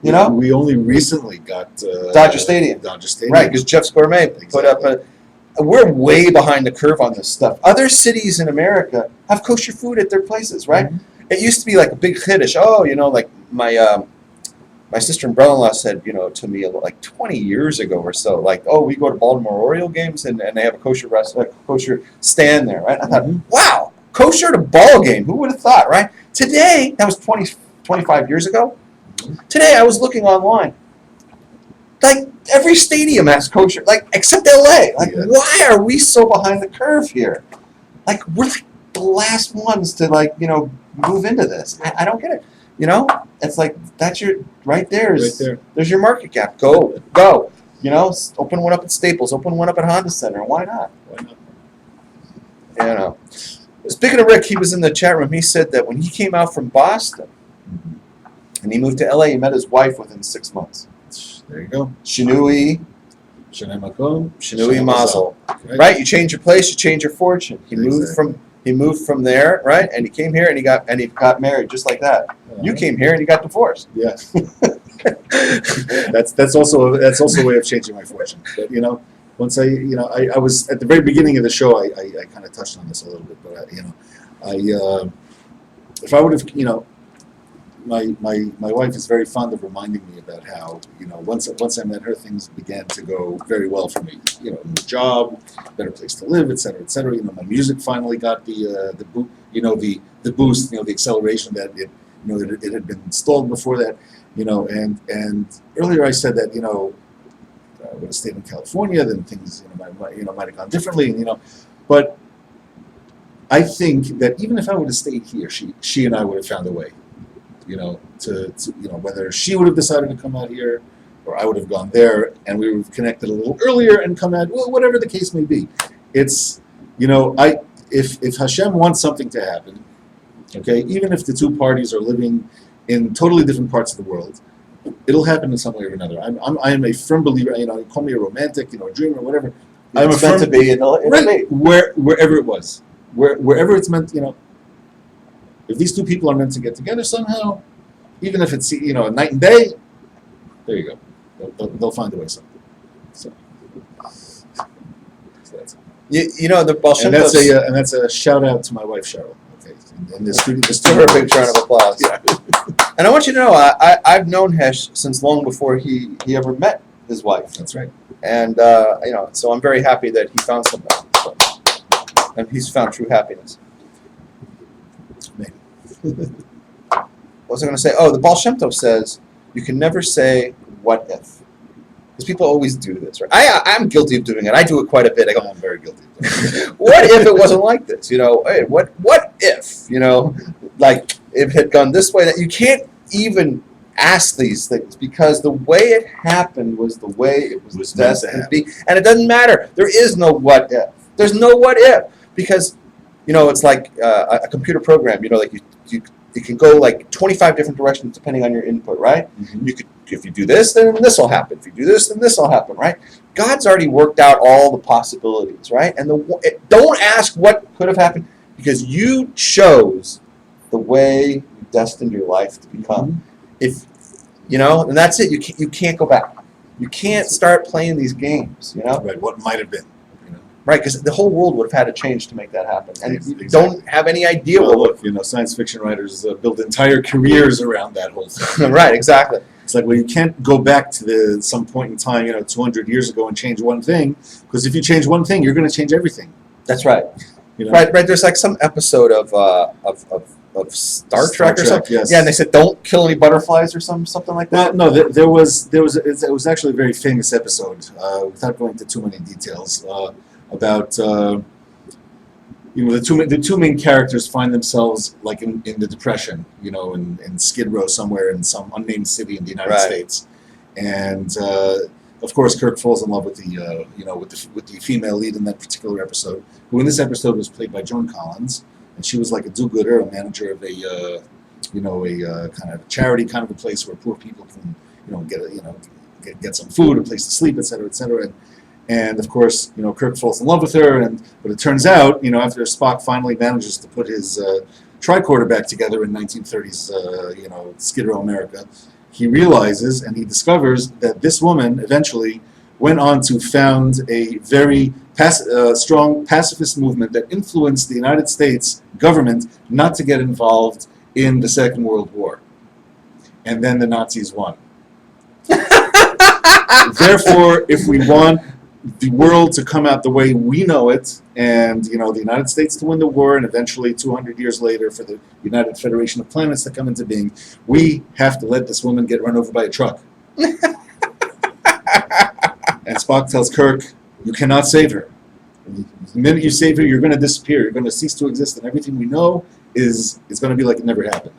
You know, we only recently got Dodger Stadium. Right, because Jeff's Gourmet put up a. We're way behind the curve on this stuff. Other cities in America have kosher food at their places, right? Mm-hmm. It used to be like a big chiddush. Oh, like my sister and brother-in-law said, to me like 20 years ago or so, like, oh, we go to Baltimore Oriole games and they have a kosher kosher stand there, right? I thought, wow, kosher at a ball game. Who would have thought, right? Today, that was 25 years ago. Today, I was looking online. Like, every stadium has kosher, like, except LA. Like, why are we so behind the curve here? Like, we're like the last ones to, like, move into this. I don't get it. It's like, that's your, right there. There's your market gap. Go. Open one up at Staples. Open one up at Honda Center. Why not? Speaking of Rick, he was in the chat room. He said that when he came out from Boston and he moved to LA, he met his wife within 6 months. There you go. Shinui Mazel. Right? You change your place, you change your fortune. He moved from there, right? And he came here and he got married just like that. You came here and you got divorced. Yeah. that's also a way of changing my fortune. But once I was at the very beginning of the show, I kind of touched on this a little bit, but if I would have, my wife is very fond of reminding me about how, once I met her, things began to go very well for me. New job, better place to live, et cetera, et cetera. My music finally got the boost, the acceleration that it had been stalled before that, and earlier I said that, I would have stayed in California, then things, might have gone differently, but I think that even if I would have stayed here, she and I would have found a way. To whether she would have decided to come out here or I would have gone there and we would have connected a little earlier and come out, well, whatever the case may be. It's, if Hashem wants something to happen, okay, even if the two parties are living in totally different parts of the world, it'll happen in some way or another. I am a firm believer, you call me a romantic, a dreamer, whatever. It's meant to be, wherever it was. Wherever it's meant, if these two people are meant to get together somehow, even if it's night and day, there you go. They'll find a way somehow. So that's it. The Baal Shem Tov, and that's a shout out to my wife Cheryl. Okay, and the studio. Give her a big round of applause. Yeah. And I want you to know, I've known Hesh since long before he ever met his wife. That's right. And so I'm very happy that he found somebody, and he's found true happiness. What was I going to say? Oh, the Baal Shem Tov says you can never say what if, because people always do this, right? I'm guilty of doing it. I do it quite a bit. I go, I'm very guilty. What if it wasn't like this? Hey, what if? Like if it had gone this way? That you can't even ask these things because the way it happened was the way it was destined to be, and it doesn't matter. There is no what if. There's no what if because it's like a computer program. Like you can go like 25 different directions depending on your input, right? Mm-hmm. If you do this, then this will happen. If you do this, then this will happen, right? God's already worked out all the possibilities, right? And don't ask what could have happened because you chose the way you destined your life to become. Mm-hmm. And that's it. You can't go back. You can't start playing these games. Right? What might have been. Right, because the whole world would have had to change to make that happen, and you don't have any idea science fiction writers build entire careers around that whole thing. Right, exactly. It's like, well, you can't go back to some point in time, 200 years ago, and change one thing, because if you change one thing, you're going to change everything. That's right. Right. There's like some episode of Star Trek or something. Yes. Yeah, and they said don't kill any butterflies or something like that. No, it was actually a very famous episode. Without going into too many details. About the two main characters find themselves like in the Depression, in Skid Row somewhere in some unnamed city in the United States, and of course Kirk falls in love with the with the female lead in that particular episode, who in this episode was played by Joan Collins, and she was like a do-gooder, a manager of a kind of charity kind of a place where poor people can get some food, a place to sleep, et cetera, et cetera. And of course, Kirk falls in love with her, but it turns out, after Spock finally manages to put his tricorder back together in 1930s, Skid Row America, he realizes and he discovers that this woman eventually went on to found a very strong pacifist movement that influenced the United States government not to get involved in the Second World War. And then the Nazis won. Therefore, if we want the world to come out the way we know it, and the United States to win the war, and eventually 200 years later for the United Federation of Planets to come into being, we have to let this woman get run over by a truck. And Spock tells Kirk, you cannot save her. The minute you save her, you're going to disappear. You're going to cease to exist, and everything we know is going to be like it never happened.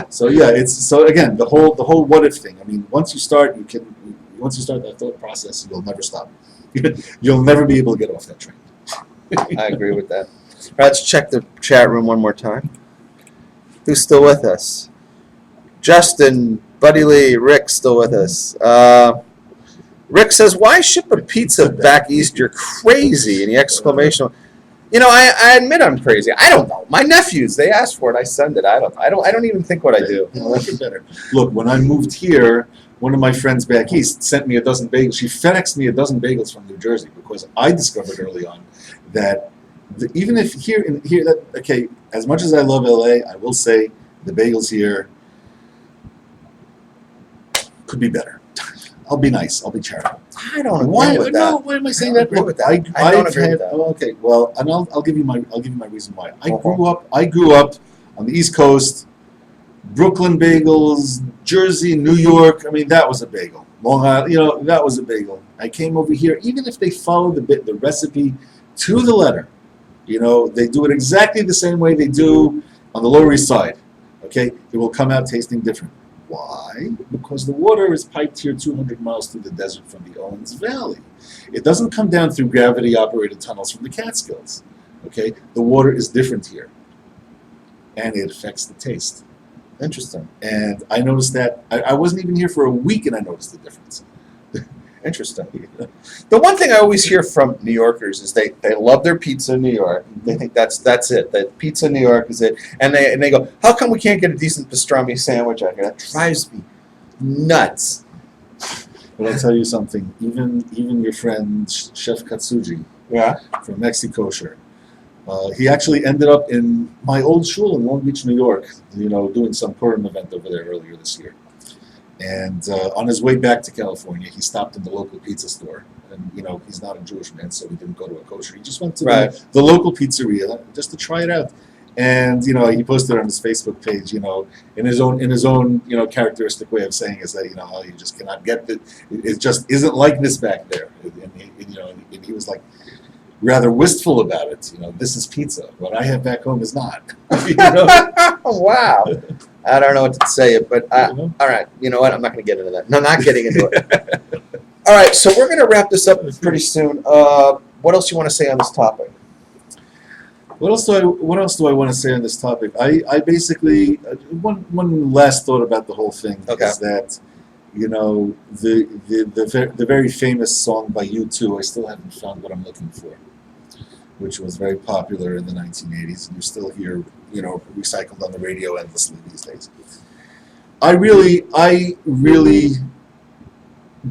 So again, the whole what if thing. I mean, once you start that thought process, you'll never stop. You'll never be able to get off that train. I agree with that. All right, let's check the chat room one more time. Who's still with us? Justin, Buddy Lee, Rick still with us. Rick says, why ship a pizza back east? You're crazy. And the exclamation. I admit I'm crazy. I don't know. My nephews, they asked for it. I send it. I don't even think what I do. That's better. Look, when I moved here, one of my friends back east sent me a dozen bagels. She FedExed me a dozen bagels from New Jersey because I discovered early on that even if as much as I love LA, I will say the bagels here could be better. I'll be nice. I'll be charitable. I don't agree with that. No, why am I saying that? Look, I don't agree with that. Okay, well, and I'll give you my reason why. I grew up on the East Coast, Brooklyn bagels, Jersey, New York. I mean, that was a bagel. Long Island, that was a bagel. I came over here, even if they follow the recipe to the letter, they do it exactly the same way they do on the Lower East Side. Okay, it will come out tasting different. Why? Because the water is piped here 200 miles through the desert from the Owens Valley. It doesn't come down through gravity-operated tunnels from the Catskills. Okay, the water is different here, and it affects the taste. Interesting. And I noticed that. I wasn't even here for a week, and I noticed the difference. Interesting. The one thing I always hear from New Yorkers is they love their pizza in New York. They think that's it. That pizza in New York is it. And they go, how come we can't get a decent pastrami sandwich out here? That drives me nuts. But I'll tell you something. Even your friend Chef Katsuji, from Mexikosher, he actually ended up in my old shul in Long Beach, New York. Doing some Purim event over there earlier this year. And on his way back to California, he stopped in the local pizza store. And, he's not a Jewish man, so he didn't go to a kosher. He just went to the local pizzeria just to try it out. And, he posted on his Facebook page, in his own characteristic way of saying is that, you just cannot get it. It just isn't like this back there. And he was like rather wistful about it. This is pizza. What I have back home is not. Wow. I don't know what to say, but all right. You know what? I'm not going to get into that. No, not getting into it. All right, so we're going to wrap this up pretty soon. What else do you want to say on this topic? What else do I want to say on this topic? I basically one last thought about the whole thing is that the very famous song by U2, I still haven't found what I'm looking for, which was very popular in the 1980s, and you still hear, recycled on the radio endlessly these days. I really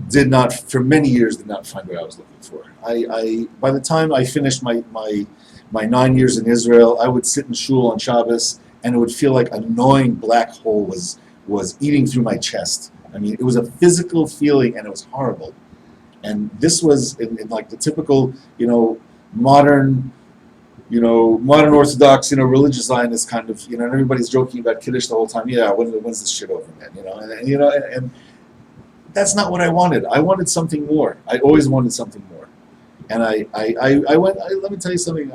did not, for many years, did not find what I was looking for. By the time I finished my 9 years in Israel, I would sit in shul on Shabbos, and it would feel like a gnawing black hole was eating through my chest. I mean, it was a physical feeling, and it was horrible. And this was in like the typical, modern Orthodox, religious Zionist kind of, and everybody's joking about Kiddush the whole time. Yeah, when's this shit over, man? And that's not what I wanted. I wanted something more. I always wanted something more. And I went. Let me tell you something.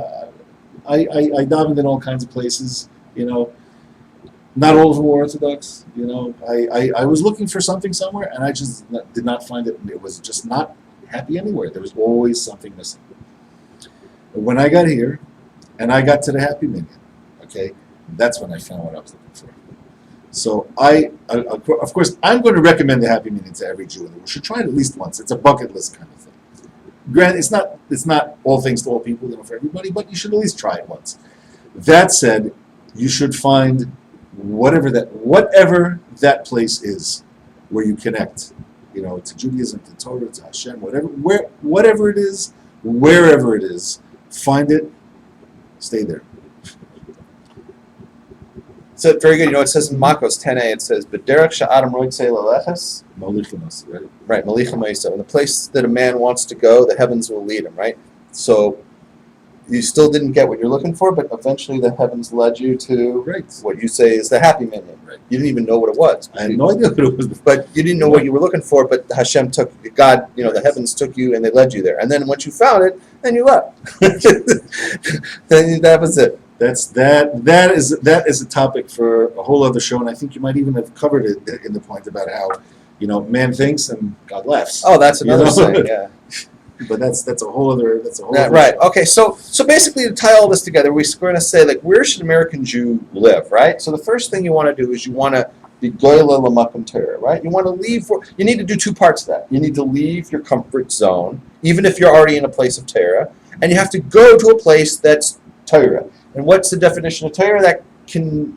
I davened in all kinds of places. Not all of them were Orthodox. I was looking for something somewhere, and I just did not find it. It was just not happy anywhere. There was always something missing. But when I got here, and I got to the Happy Minyan, okay, that's when I found what I was looking for. So of course, I'm going to recommend the Happy Minyan to every Jew, and we should try it at least once. It's a bucket list kind of thing. Granted, it's not all things to all people, for everybody, but you should at least try it once. That said, you should find whatever that place is, where you connect, to Judaism, to Torah, to Hashem, whatever it is, wherever it is, find it, stay there. So very good. It says in Makos 10a, it says, "B'derech sha'adam roitzei leleches." Right? Right, Malicha Meister. In the place that a man wants to go, the heavens will lead him, right? So you still didn't get what you're looking for, but eventually the heavens led you to what you say is the happy minion. Right. You didn't even know what it was. I had no idea what it was. But you didn't know what you were looking for, but Hashem took, God, the heavens took you and they led you there. And then once you found it, then you left. Then that was it. That is a topic for a whole other show, and I think you might even have covered it in the point about how, man thinks and God laughs. Oh, that's another thing, yeah. But that's a whole other right. Okay. So basically, to tie all this together, we're going to say, like, where should American Jew live, right? So the first thing you want to do is you want to be goyla l'makom Torah, right? You want to leave. You need to do two parts of that. You need to leave your comfort zone, even if you're already in a place of Torah, and you have to go to a place that's Torah. And what's the definition of Torah?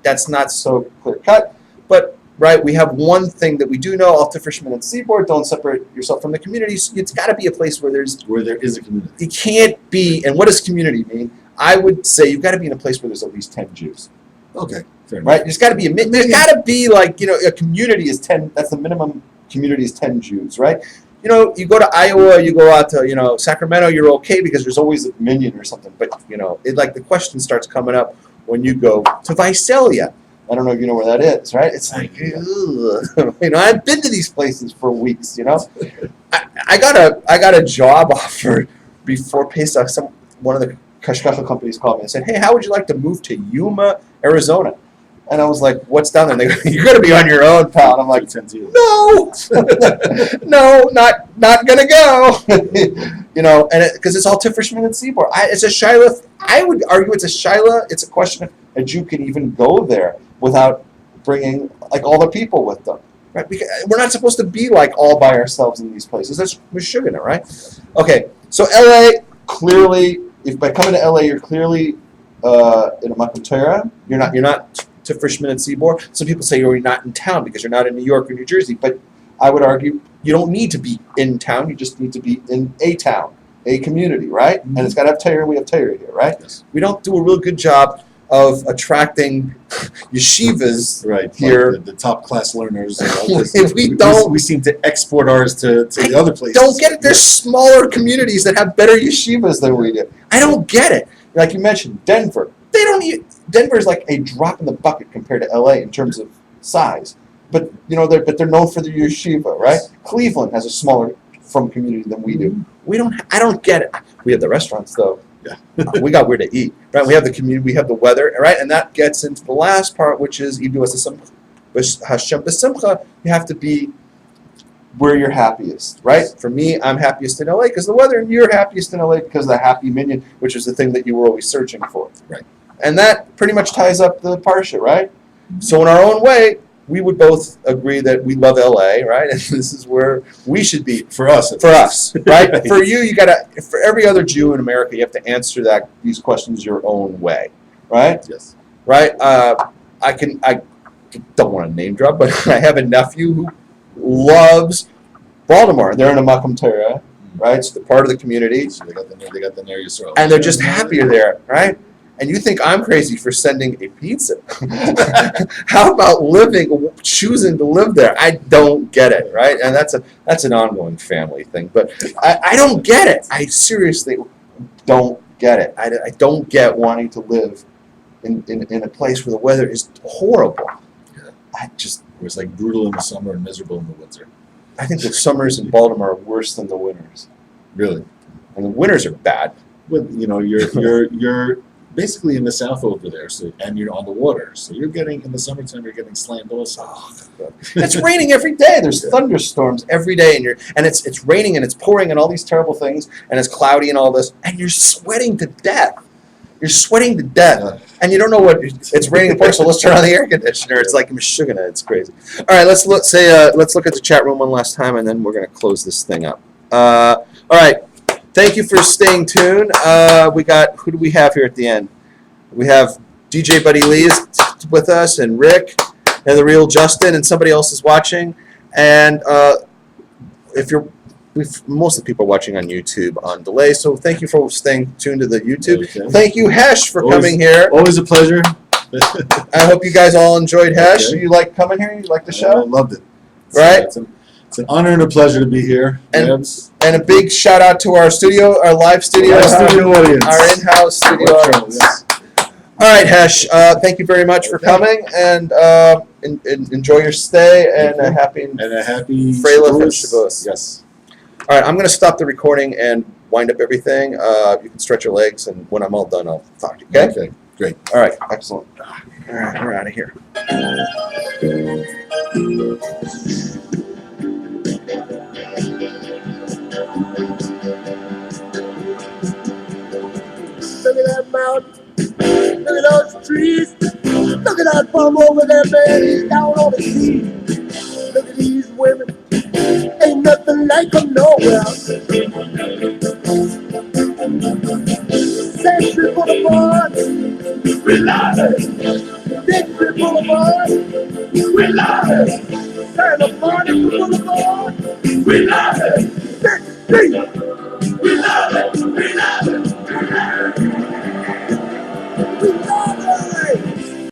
That's not so clear cut, but. Right, we have one thing that we do know: al tifreshman and seaboard. Don't separate yourself from the community. So it's got to be a place where there is a community. It can't be. And what does community mean? I would say you've got to be in a place where there's at least 10 Jews. Okay, fair enough. Right, there's got to be there's got to be like a community is 10. That's the minimum. Community is 10 Jews, right? You go to Iowa, you go out to Sacramento, you're okay because there's always a minion or something. But the question starts coming up when you go to Visalia. I don't know if you know where that is, right? It's like, I've been to these places for weeks, I got a job offer before Pesach. One of the kashkacha companies called me and said, "Hey, how would you like to move to Yuma, Arizona?" And I was like, "What's down there?" And they go, "You're going to be on your own, pal." And I'm like, "No, no, not going to go." And because it's all Tifreshman and Seaboard. It's a shaila. I would argue it's a shaila. It's a question if a Jew can even go there without bringing all the people with them, right? Because we're not supposed to be all by ourselves in these places. That's Meshuggah, right? Okay, so LA, clearly, if by coming to LA you're clearly in a Makom Torah, you're not to Frischman and Seaboard. Some people say you're not in town because you're not in New York or New Jersey, but I would argue you don't need to be in town. You just need to be in a town, a community, right? Mm-hmm. And it's got to have Torah. We have Torah here, right? Yes. We don't do a real good job of attracting yeshivas here. Like the top class learners. We seem to export ours to the other places. Don't get it. There's smaller communities that have better yeshivas than we do. I don't get it. Like you mentioned, Denver. Denver's like a drop in the bucket compared to LA in terms of size. But they're known for their yeshiva, right? Cleveland has a smaller community than we do. I don't get it. We have the restaurants though. Yeah. We got where to eat, right? We have the community, we have the weather, right? And that gets into the last part, which is Hashem b'simcha. You have to be where you're happiest, right? For me, I'm happiest in LA because the weather, and you're happiest in LA because of the happy minyan, which is the thing that you were always searching for, right? And that pretty much ties up the parsha, right? Mm-hmm. So in our own way, we would both agree that we love LA, right? And this is where we should be. For us, right? For you gotta, for every other Jew in America, you have to answer these questions your own way, right? Yes. Right? I don't want to name drop, but I have a nephew who loves Baltimore. They're in a Makom Torah, right? So they're part of the community. So they got the Ner Yisrael. And they're just happier there, right? And you think I'm crazy for sending a pizza. How about choosing to live there? I don't get it, right? And that's an ongoing family thing. But I don't get it. I seriously don't get it. I don't get wanting to live in a place where the weather is horrible. Yeah. It's like brutal in the summer and miserable in the winter. I think the summers in Baltimore are worse than the winters. Really? And the winters are bad. Well, you're basically in the south over there, and you're on the water, so in the summertime you're getting slammed also. It's raining every day. There's thunderstorms every day, and it's raining and it's pouring and all these terrible things, and it's cloudy and all this, and you're sweating to death. And you don't know what it's raining. So let's turn on the air conditioner. It's like Meshuggah. It's crazy. All right, let's look at the chat room one last time, and then we're going to close this thing up. All right. Thank you for staying tuned. Who do we have here at the end? We have DJ Buddy Lee is with us, and Rick, and the real Justin, and somebody else is watching. And if you're, most of the people are watching on YouTube on delay, so thank you for staying tuned to the YouTube. Okay. Thank you, Hesh, for Always- coming here. Always a pleasure. I hope you guys all enjoyed Hesh. Okay. You like coming here? You like the I show? loved it. Right? It's an honor and a pleasure to be here. And- Rabbs. And a big shout out to our studio, our live studio, Live studio audience. our in-house studio audience. Yes. All right, Hesh. Thank you very much for coming, and enjoy your stay, and a happy. And a happy Freilich and Shavuos. Shavuos. Yes. All right, I'm going to stop the recording and wind up everything. You can stretch your legs, and when I'm all done, I'll talk to you. Okay? Okay. Great. All right. Excellent. All right, we're out of here. Look at that mountain. Look at those trees. Look at that bum over there, man. He's down on his knees. Look at these women. Ain't nothing like them nowhere. Century Boulevard. We love it. Victory Boulevard. We love it. Santa Monica Boulevard. We love it. Victory.